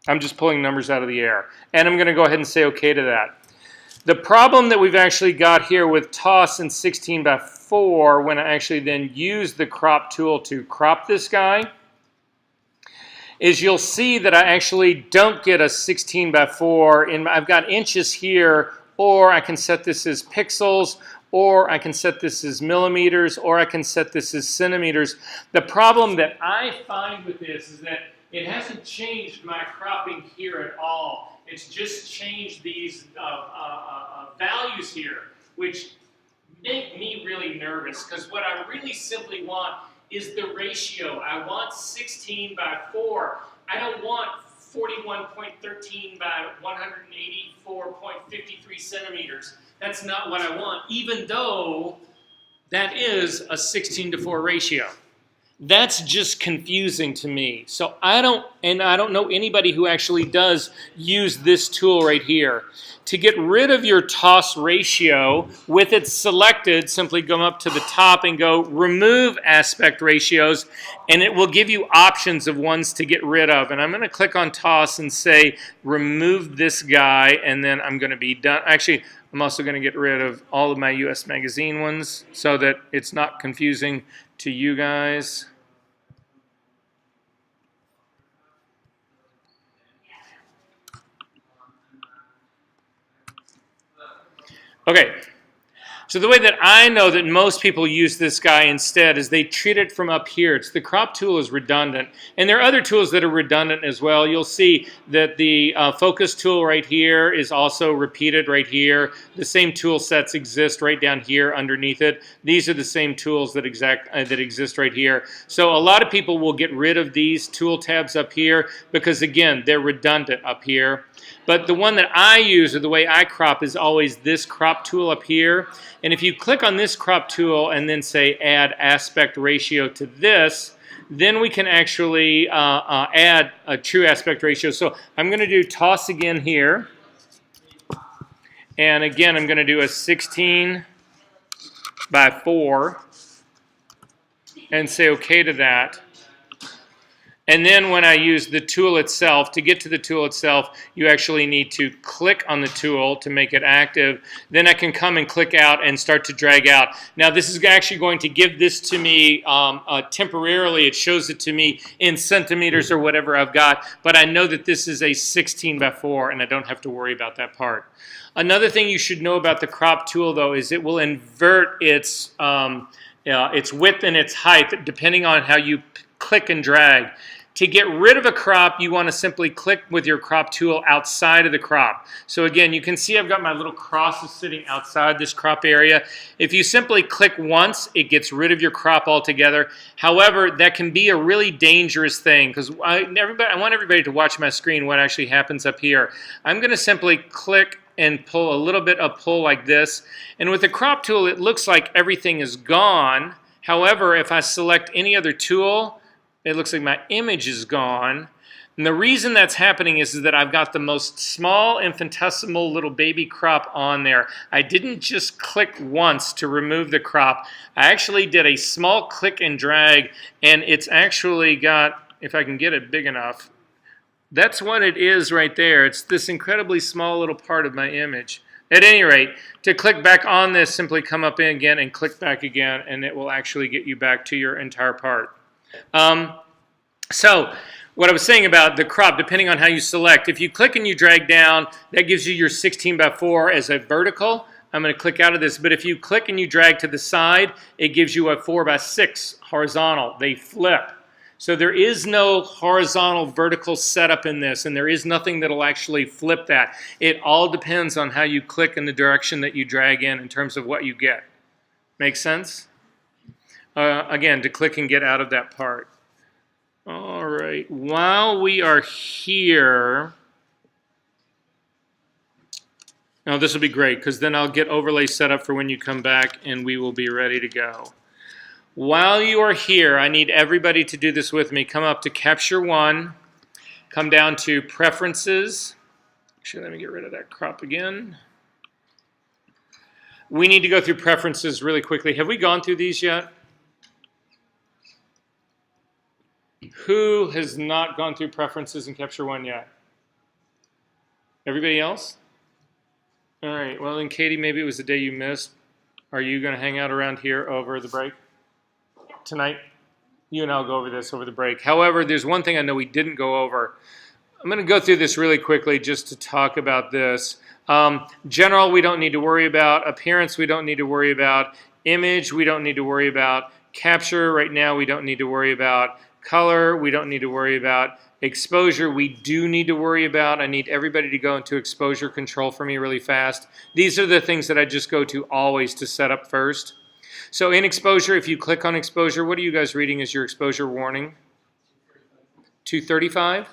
I'm just pulling numbers out of the air. And I'm going to go ahead and say OK to that. The problem that we've actually got here with toss and 16:4, when I actually then use the crop tool to crop this guy, is you'll see that I actually don't get a 16:4. I've got inches here, or I can set this as pixels, or I can set this as millimeters, or I can set this as centimeters. The problem that I find with this is that it hasn't changed my cropping here at all. It's just changed these values here, which make me really nervous, because what I really simply want is the ratio. I want 16:4. I don't want 41.13 by 184.53 centimeters. That's not what I want, even though that is a 16:4 ratio. That's just confusing to me. So I don't know anybody who actually does use this tool right here. To get rid of your toss ratio, with it selected, simply go up to the top and go remove aspect ratios, and it will give you options of ones to get rid of. And I'm going to click on toss and say remove this guy, and then I'm going to be done. Actually, I'm also going to get rid of all of my US Magazine ones so that it's not confusing to you guys. Okay, so the way that I know that most people use this guy instead is they treat it from up here. The crop tool is redundant, and there are other tools that are redundant as well. You'll see that the focus tool right here is also repeated right here. The same tool sets exist right down here underneath it. These are the same tools that exist right here. So a lot of people will get rid of these tool tabs up here because, again, they're redundant up here. But the one that I use, or the way I crop, is always this crop tool up here. And if you click on this crop tool and then say add aspect ratio to this, then we can actually add a true aspect ratio. So I'm going to do toss again here. And again, I'm going to do a 16:4 and say OK to that. And then when I use the tool itself, to get to the tool itself, you actually need to click on the tool to make it active. Then I can come and click out and start to drag out. Now this is actually going to give this to me temporarily. It shows it to me in centimeters or whatever I've got. But I know that this is a 16:4 and I don't have to worry about that part. Another thing you should know about the crop tool, though, is it will invert its width and its height depending on how you click and drag. To get rid of a crop, you want to simply click with your crop tool outside of the crop. So again, you can see I've got my little crosses sitting outside this crop area. If you simply click once, it gets rid of your crop altogether. However, that can be a really dangerous thing, because I want everybody to watch my screen what actually happens up here. I'm going to simply click and pull a little bit of pull like this. And with the crop tool, it looks like everything is gone. However, if I select any other tool, it looks like my image is gone. And the reason that's happening is that I've got the most small, infinitesimal little baby crop on there. I didn't just click once to remove the crop. I actually did a small click and drag, and it's actually got, if I can get it big enough, That's what it is right there. It's this incredibly small little part of my image. At any rate, to click back on this, simply come up in again and click back again, and it will actually get you back to your entire part. So what I was saying about the crop, depending on how you select, if you click and you drag down, that gives you your 16:4 as a vertical. I'm going to click out of this, but if you click and you drag to the side, it gives you a 4:6 horizontal. They flip. So there is no horizontal vertical setup in this, and there is nothing that'll actually flip that. It all depends on how you click in the direction that you drag in terms of what you get. Make sense? Again, to click and get out of that part. All right, while we are here, now this will be great because then I'll get overlay set up for when you come back and we will be ready to go. While you are here, I need everybody to do this with me. Come up to Capture One, come down to Preferences. Actually, let me get rid of that crop again. We need to go through Preferences really quickly. Have we gone through these yet? Who has not gone through Preferences in Capture One yet? Everybody else? All right, well then Katie, maybe it was the day you missed. Are you going to hang out around here over the break? Tonight, you and I'll go over this over the break. However, there's one thing I know we didn't go over. I'm going to go through this really quickly just to talk about this. General, we don't need to worry about. Appearance, we don't need to worry about. Image, we don't need to worry about. Capture, right now, we don't need to worry about. Color, we don't need to worry about. Exposure, we do need to worry about. I need everybody to go into exposure control for me really fast. These are the things that I just go to always to set up first. So in exposure, if you click on exposure, what are you guys reading as your exposure warning? 235?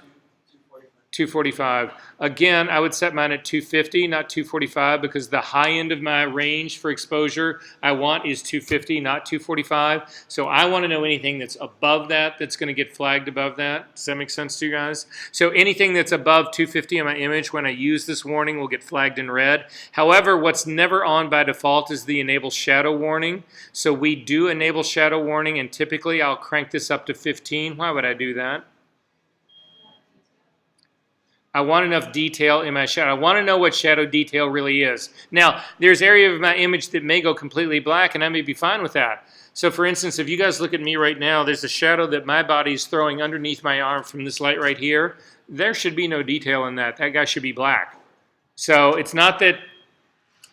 245. Again, I would set mine at 250, not 245, because the high end of my range for exposure I want is 250, not 245. So I want to know anything that's above that that's going to get flagged above that. Does that make sense to you guys? So anything that's above 250 in my image, when I use this warning, will get flagged in red. However, what's never on by default is the enable shadow warning. So we do enable shadow warning, and typically I'll crank this up to 15. Why would I do that? I want enough detail in my shadow. I want to know what shadow detail really is. Now, there's area of my image that may go completely black, and I may be fine with that. So for instance, if you guys look at me right now, there's a shadow that my body is throwing underneath my arm from this light right here. There should be no detail in that. That guy should be black. So it's not that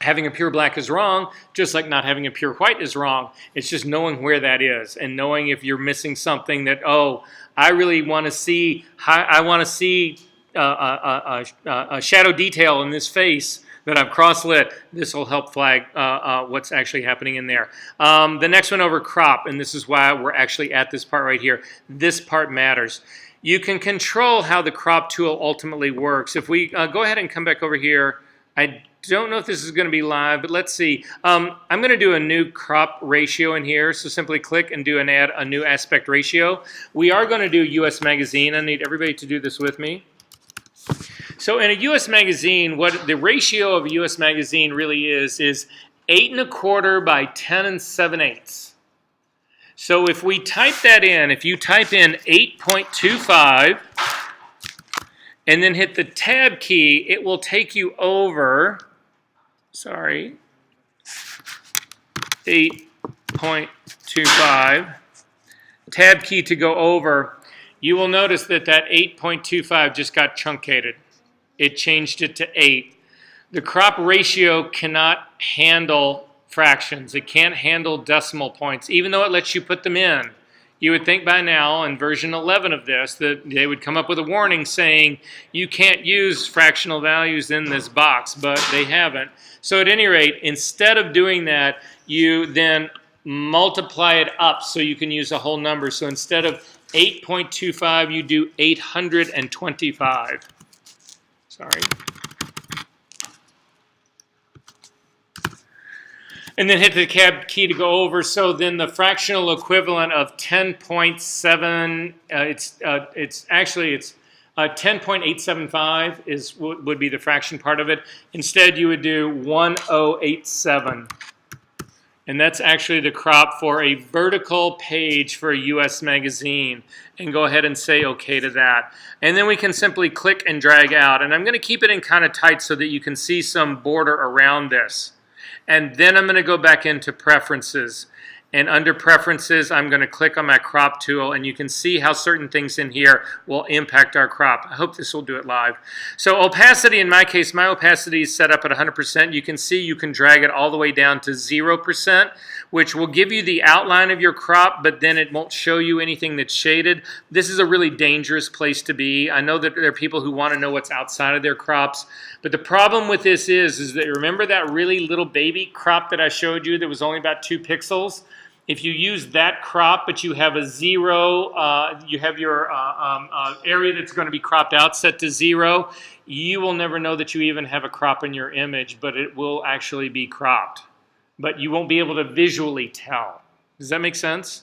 having a pure black is wrong, just like not having a pure white is wrong. It's just knowing where that is and knowing if you're missing something that, oh, I really want to see, I want to see a shadow detail in this face that I've cross-lit. This will help flag what's actually happening in there. The next one over, crop, and this is why we're actually at this part right here. This part matters. You can control how the crop tool ultimately works. If we go ahead and come back over here, I don't know if this is going to be live, but let's see. I'm going to do a new crop ratio in here, so simply click and add a new aspect ratio. We are going to do US Magazine. I need everybody to do this with me. So in a US magazine, what the ratio of a US magazine really is 8 1/4 by 10 7/8. So if we type that in, if you type in 8.25 and then hit the tab key, it will take you over, 8.25, tab key to go over. You will notice that that 8.25 just got truncated. It changed it to 8. The crop ratio cannot handle fractions. It can't handle decimal points, even though it lets you put them in. You would think by now, in version 11 of this, that they would come up with a warning saying you can't use fractional values in this box, but they haven't. So at any rate, instead of doing that, you then multiply it up so you can use a whole number. So instead of 8.25, you do 825. Sorry. And then hit the tab key to go over. So then the fractional equivalent of 10.7, it's 10.875 would be the fraction part of it. Instead, you would do 1087. And that's actually the crop for a vertical page for a US magazine. And go ahead and say OK to that. And then we can simply click and drag out. And I'm going to keep it in kind of tight so that you can see some border around this. And then I'm going to go back into Preferences. And under Preferences, I'm going to click on my crop tool, and you can see how certain things in here will impact our crop. I hope this will do it live. So opacity, in my case, my opacity is set up at 100%. You can see you can drag it all the way down to 0%, which will give you the outline of your crop, but then it won't show you anything that's shaded. This is a really dangerous place to be. I know that there are people who want to know what's outside of their crops, but the problem with this is that, remember that really little baby crop that I showed you that was only about 2 pixels? If you use that crop, but you have a 0, you have your area that's going to be cropped out set to 0, you will never know that you even have a crop in your image, but it will actually be cropped. But you won't be able to visually tell. Does that make sense?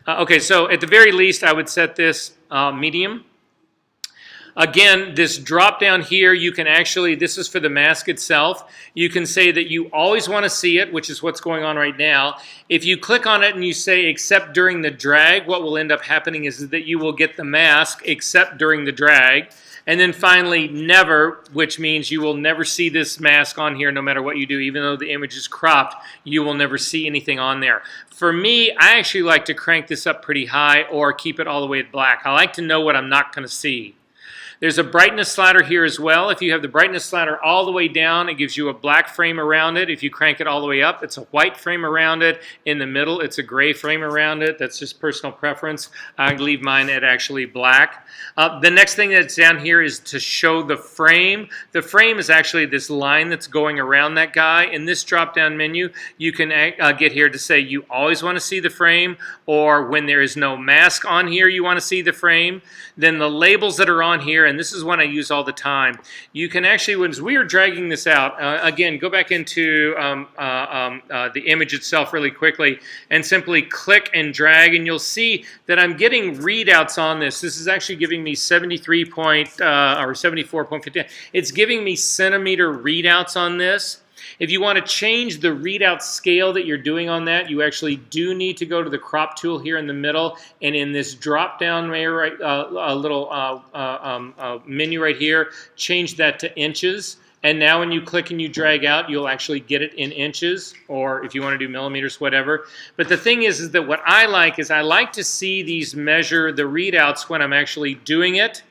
Okay, so at the very least, I would set this medium. Again, this drop down here, you can actually, this is for the mask itself. You can say that you always want to see it, which is what's going on right now. If you click on it and you say except during the drag, what will end up happening is that you will get the mask except during the drag. And then finally, never, which means you will never see this mask on here no matter what you do. Even though the image is cropped, you will never see anything on there. For me, I actually like to crank this up pretty high or keep it all the way at black. I like to know what I'm not going to see. There's a brightness slider here as well. If you have the brightness slider all the way down, it gives you a black frame around it. If you crank it all the way up, it's a white frame around it. In the middle, it's a gray frame around it. That's just personal preference. I leave mine at actually black. The next thing that's down here is to show the frame. The frame is actually this line that's going around that guy. In this drop-down menu, you can get here to say you always want to see the frame, or when there is no mask on here, you want to see the frame. Then the labels that are on here, and this is one I use all the time. You can actually, when we are dragging this out, again, go back into the image itself really quickly and simply click and drag, and you'll see that I'm getting readouts on this. This is actually giving me 74.50. It's giving me centimeter readouts on this. If you want to change the readout scale that you're doing on that, you actually do need to go to the crop tool here in the middle, and in this drop-down little menu right here, change that to inches. And now when you click and you drag out, you'll actually get it in inches, or if you want to do millimeters, whatever. But the thing is that what I like is I like to see these measure the readouts when I'm actually doing it,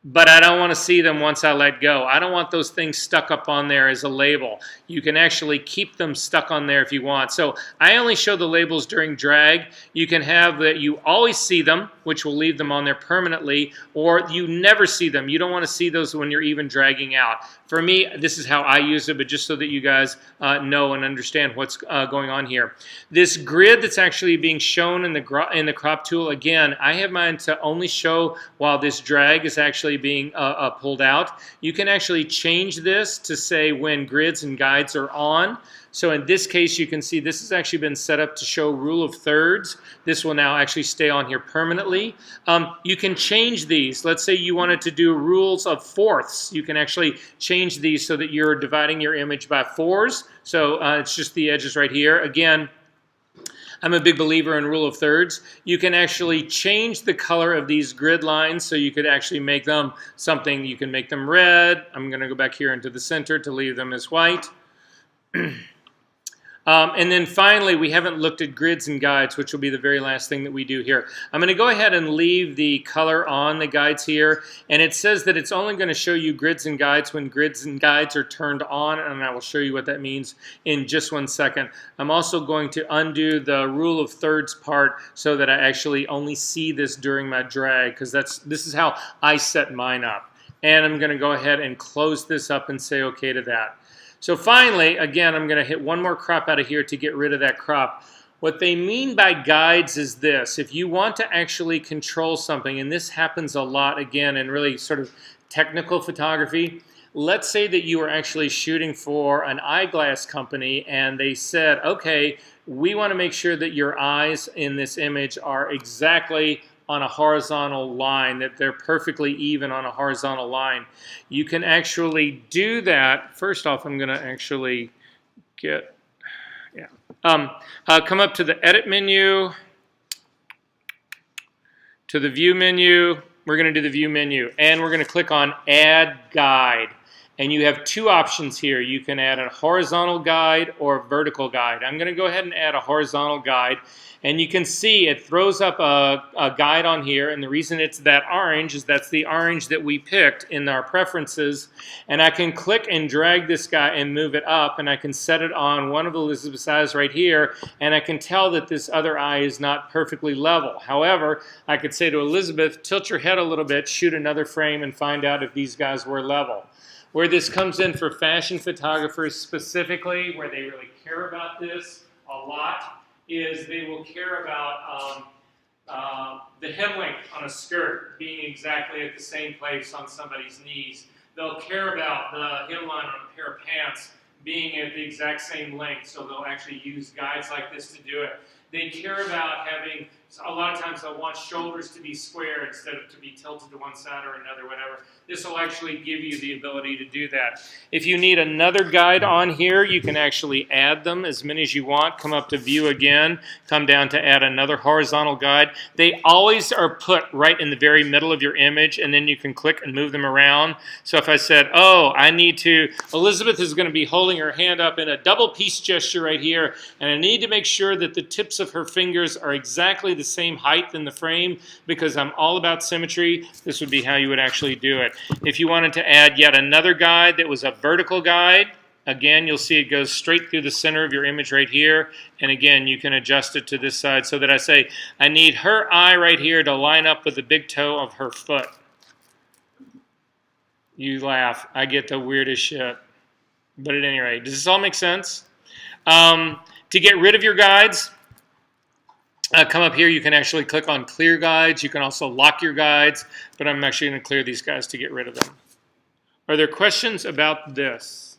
but I don't want to see them once I let go. I don't want those things stuck up on there as a label. You can actually keep them stuck on there if you want. So I only show the labels during drag. You can have that you always see them, which will leave them on there permanently, or you never see them. You don't want to see those when you're even dragging out. For me, this is how I use it, but just so that you guys know and understand what's going on here. This grid that's actually being shown in the crop tool, again, I have mine to only show while this drag is actually being pulled out. You can actually change this to say when grids and guides are on. So in this case, you can see this has actually been set up to show rule of thirds. This will now actually stay on here permanently. You can change these. Let's say you wanted to do rules of fourths. You can actually change these so that you're dividing your image by 4s. So it's just the edges right here. Again, I'm a big believer in rule of thirds. You can actually change the color of these grid lines, so you could actually make them something. You can make them red. I'm going to go back here into the center to leave them as white. And then finally, we haven't looked at grids and guides, which will be the very last thing that we do here. I'm going to go ahead and leave the color on the guides here, and it says that it's only going to show you grids and guides when grids and guides are turned on, and I will show you what that means in just 1 second. I'm also going to undo the rule of thirds part so that I actually only see this during my drag, because this is how I set mine up. And I'm going to go ahead and close this up and say OK to that. So finally, again, I'm going to hit one more crop out of here to get rid of that crop. What they mean by guides is this. If you want to actually control something, and this happens a lot, again, in really sort of technical photography, let's say that you are actually shooting for an eyeglass company, and they said, okay, we want to make sure that your eyes in this image are exactly on a horizontal line, that they're perfectly even on a horizontal line. You can actually do that. First off, I'm going to actually get, Come up to the edit menu, to the view menu. We're going to do the view menu, and we're going to click on add guide. And you have two options here. You can add a horizontal guide or a vertical guide. I'm going to go ahead and add a horizontal guide. And you can see it throws up a guide on here. And the reason it's that orange is that's the orange that we picked in our preferences. And I can click and drag this guy and move it up. And I can set it on one of Elizabeth's eyes right here. And I can tell that this other eye is not perfectly level. However, I could say to Elizabeth, tilt your head a little bit, shoot another frame, and find out if these guys were level. Where this comes in for fashion photographers specifically, where they really care about this a lot, is they will care about the hem length on a skirt being exactly at the same place on somebody's knees. They'll care about the hemline on a pair of pants being at the exact same length, so they'll actually use guides like this to do it. They care about having, a lot of times they'll want shoulders to be square instead of to be tilted to one side or another, whatever. This will actually give you the ability to do that. If you need another guide on here, you can actually add them as many as you want. Come up to view again, come down to add another horizontal guide. They always are put right in the very middle of your image, and then you can click and move them around. So if I said, oh, I need to, Elizabeth is going to be holding her hand up in a double peace gesture right here, and I need to make sure that the tips of her fingers are exactly the same height in the frame because I'm all about symmetry. This would be how you would actually do it. If you wanted to add yet another guide that was a vertical guide, again, you'll see it goes straight through the center of your image right here. And again, you can adjust it to this side so that I say, I need her eye right here to line up with the big toe of her foot. You laugh. I get the weirdest shit. But at any rate, does this all make sense? To get rid of your guides, come up here, you can actually click on clear guides. You can also lock your guides, but I'm actually going to clear these guys to get rid of them. Are there questions about this?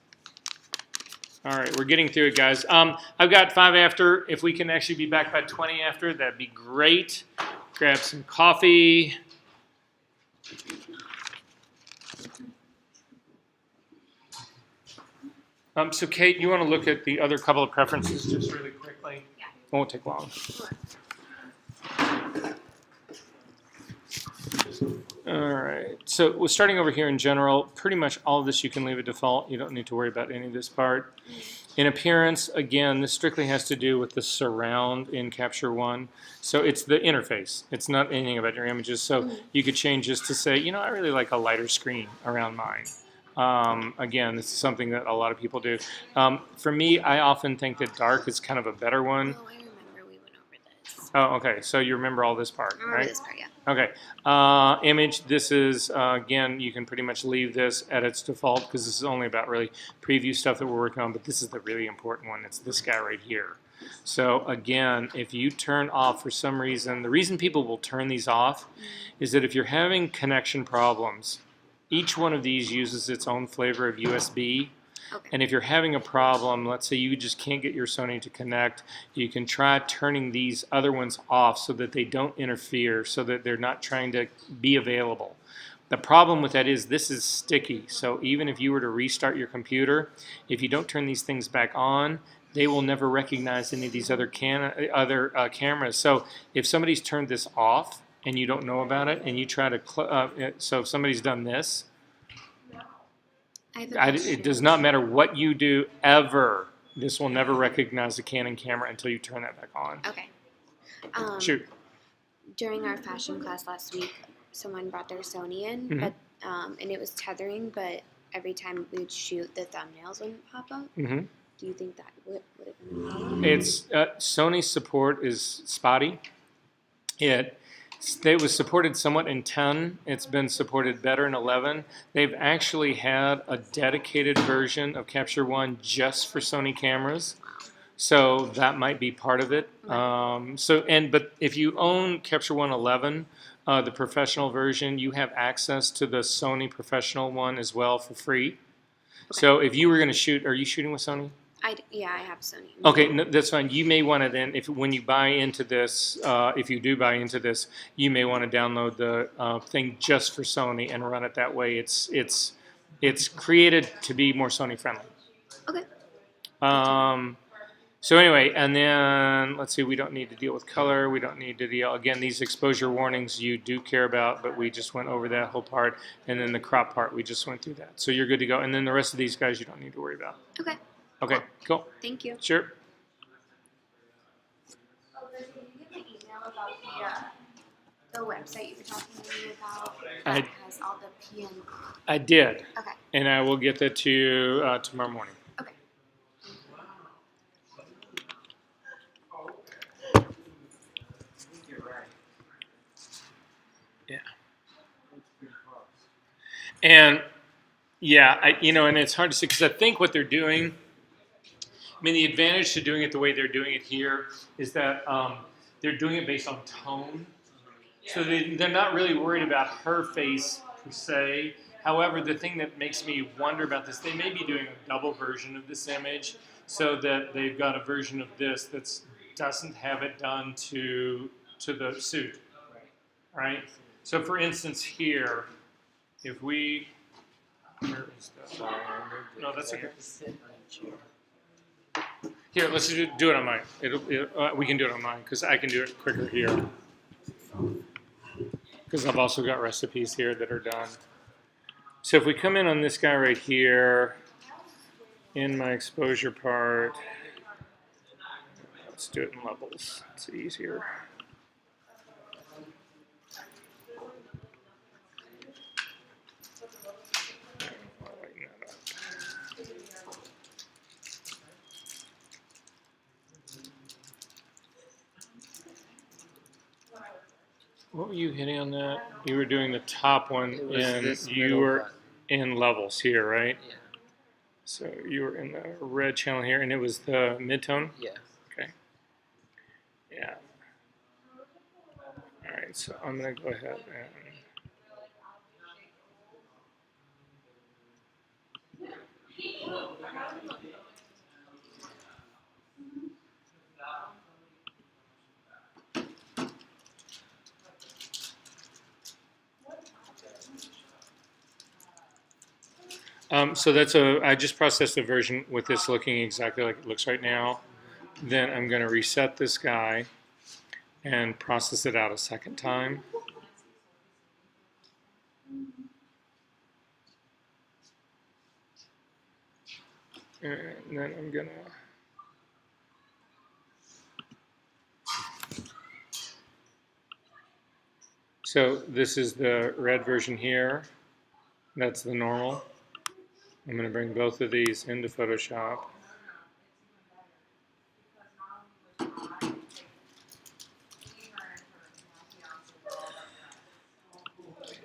All right, we're getting through it, guys. I've got 5 after. If we can actually be back by 20 after, that'd be great. Grab some coffee. So Kate, you want to look at the other couple of preferences just really quickly? Yeah. It won't take long. Sure. All right, so we're starting over here in general. Pretty much all of this you can leave at default. You don't need to worry about any of this part. In appearance, again, this strictly has to do with the surround in Capture One. So it's the interface. It's not anything about your images. So you could change this to say, you know, I really like a lighter screen around mine. Again, this is something that a lot of people do. For me, I often think that dark is kind of a better one. Oh, I remember we went over this. Oh, okay. So you remember all this part, I remember right? this part, yeah. Okay. Image, this is, again, you can pretty much leave this at its default because this is only about really preview stuff that we're working on, but this is the really important one. It's this guy right here. So again, if you turn off for some reason, the reason people will turn these off is that if you're having connection problems, each one of these uses its own flavor of USB. Okay. And if you're having a problem, let's say you just can't get your Sony to connect, you can try turning these other ones off so that they don't interfere, so that they're not trying to be available. The problem with that is this is sticky. So even if you were to restart your computer, if you don't turn these things back on, they will never recognize any of these other cameras. So if somebody's turned this off and you don't know about it, and you try to, so if somebody's done this, it does not matter what you do ever. This will never recognize the Canon camera until you turn that back on. Okay. Shoot. During our fashion class last week, someone brought their Sony in, but and it was tethering, but every time we would shoot, the thumbnails wouldn't pop up. Do you think that would have been a problem? It's Sony's support is spotty. It was supported somewhat in 10. It's been supported better in 11. They've actually had a dedicated version of Capture One just for Sony cameras. So that might be part of it. But if you own Capture One 11, the professional version, you have access to the Sony professional one as well for free. So if you were going to shoot, are you shooting with Sony? Yeah, I have Sony. Okay, no, that's fine. You may want to then, when you buy into this, if you do buy into this, you may want to download the thing just for Sony and run it that way. It's created to be more Sony friendly. Okay. So anyway, and then let's see, we don't need to deal with color. We don't need to deal, again, these exposure warnings you do care about, but we just went over that whole part. And then the crop part, we just went through that. So you're good to go. And then the rest of these guys you don't need to worry about. Okay. Okay, cool. Thank you. Sure. Oh, did you get the email about the website you were talking to me about I- that has all the PM? I did. Okay. And I will get that to you tomorrow morning. Okay. Yeah. And yeah, and it's hard to see because I think what they're doing, I mean, the advantage to doing it the way they're doing it here is that they're doing it based on tone. So they're not really worried about her face per se. However, the thing that makes me wonder about this, they may be doing a double version of this image so that they've got a version of this that doesn't have it done to the suit, right? So for instance here, if we, where is that? No, that's okay. Here, let's do it on mine. We can do it on mine because I can do it quicker here. Because I've also got recipes here that are done. So if we come in on this guy right here, in my exposure part, let's do it in levels. It's easier. Lighten that up. What were you hitting on that? You were doing the top one, It was and this you middle were button. in levels here, right? Yeah. So you were in the red channel here, and it was the midtone? Yeah. Okay. Yeah. All right, so I'm going to go ahead and... So I just processed a version with this looking exactly like it looks right now. Then I'm going to reset this guy and process it out a second time. And then I'm going to... So this is the red version here. That's the normal. I'm going to bring both of these into Photoshop.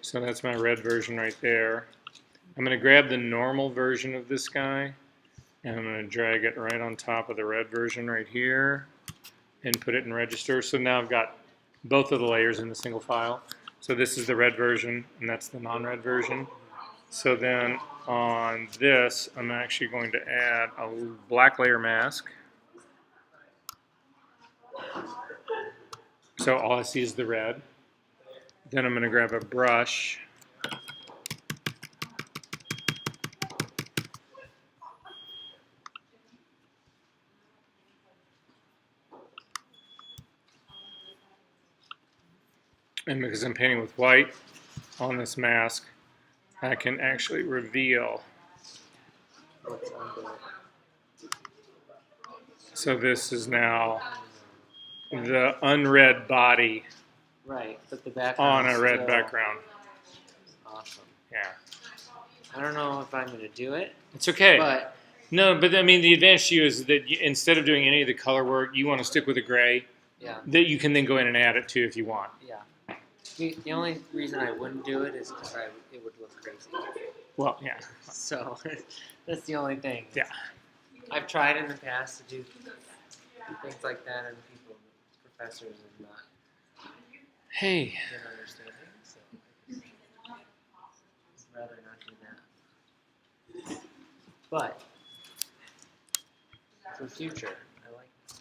So that's my red version right there. I'm going to grab the normal version of this guy, and I'm going to drag it right on top of the red version right here, and put it in register. So now I've got both of the layers in a single file. So this is the red version, and that's the non-red version. So then on this, I'm actually going to add a black layer mask. So all I see is the red. Then I'm going to grab a brush. And because I'm painting with white on this mask, I can actually reveal. So this is now the unread body Right, but the background on a red background. Awesome. Yeah. I don't know if I'm gonna do it, It's okay. but No, but I mean, the advantage to you is that instead of doing any of the color work, you want to stick with a gray yeah, that you can then go in and add it to if you want. yeah. The only reason I wouldn't do it is because it would look crazy. Well, yeah. So that's the only thing. Yeah. I've tried in the past to do things like that, and people, professors, have not Hey. been understanding. So I'd rather not do that. But for future, I like it.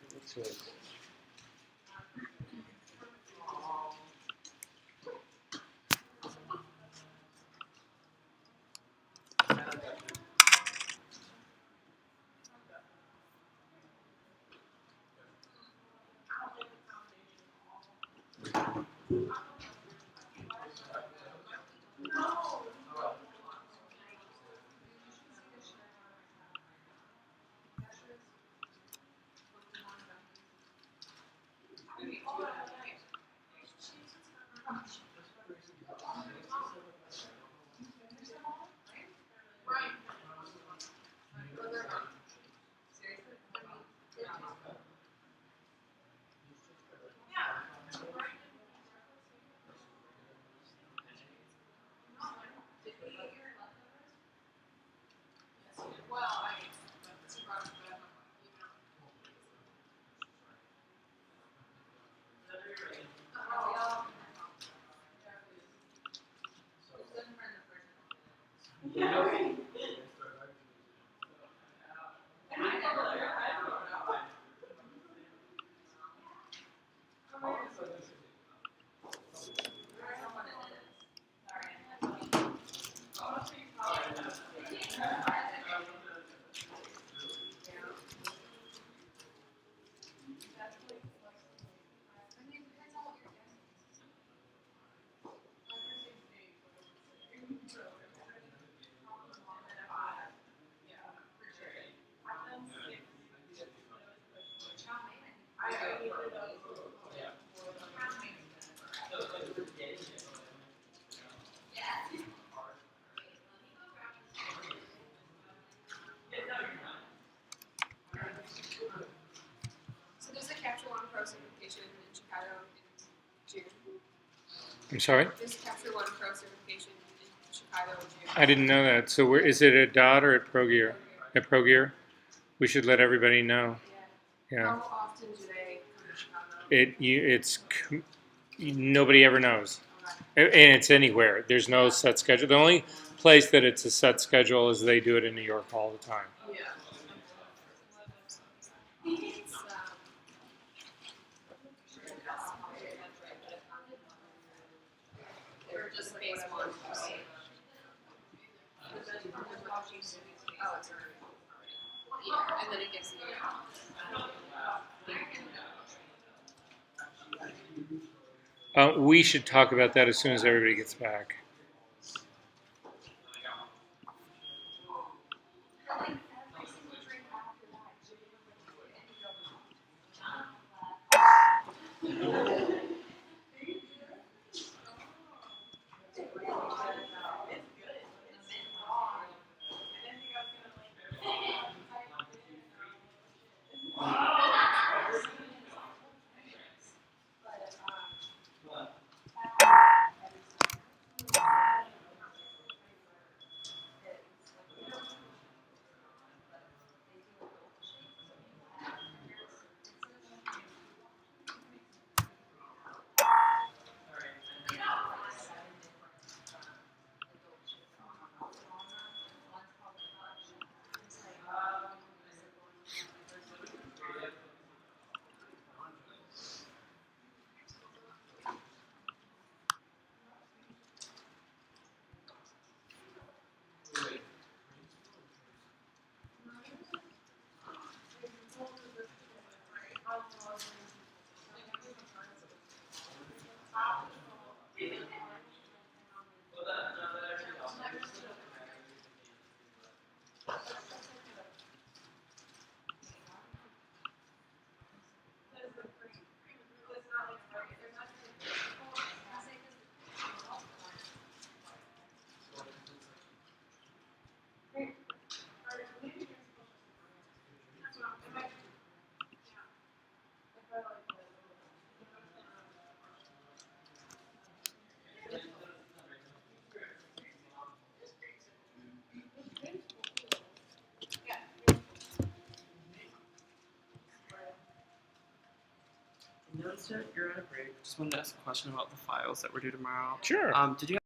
It looks really cool. So there's a Capture One Pro certification in Chicago in June. I'm sorry? There's a Capture One Pro certification in Chicago in June. I didn't know that. So where is it at DOT or at ProGear? At ProGear? We should let everybody know. Yeah. How often do they come to Chicago? Nobody ever knows. And it's anywhere. There's no set schedule. The only place that it's a set schedule is they do it in New York all the time. Yeah. They're just phase one. Oh, it's already. Yeah, and then it gives you. We should talk about that as soon as everybody gets back. Noticed that you're on a break. Just wanted to ask a question about the files that were due tomorrow. Sure. Did you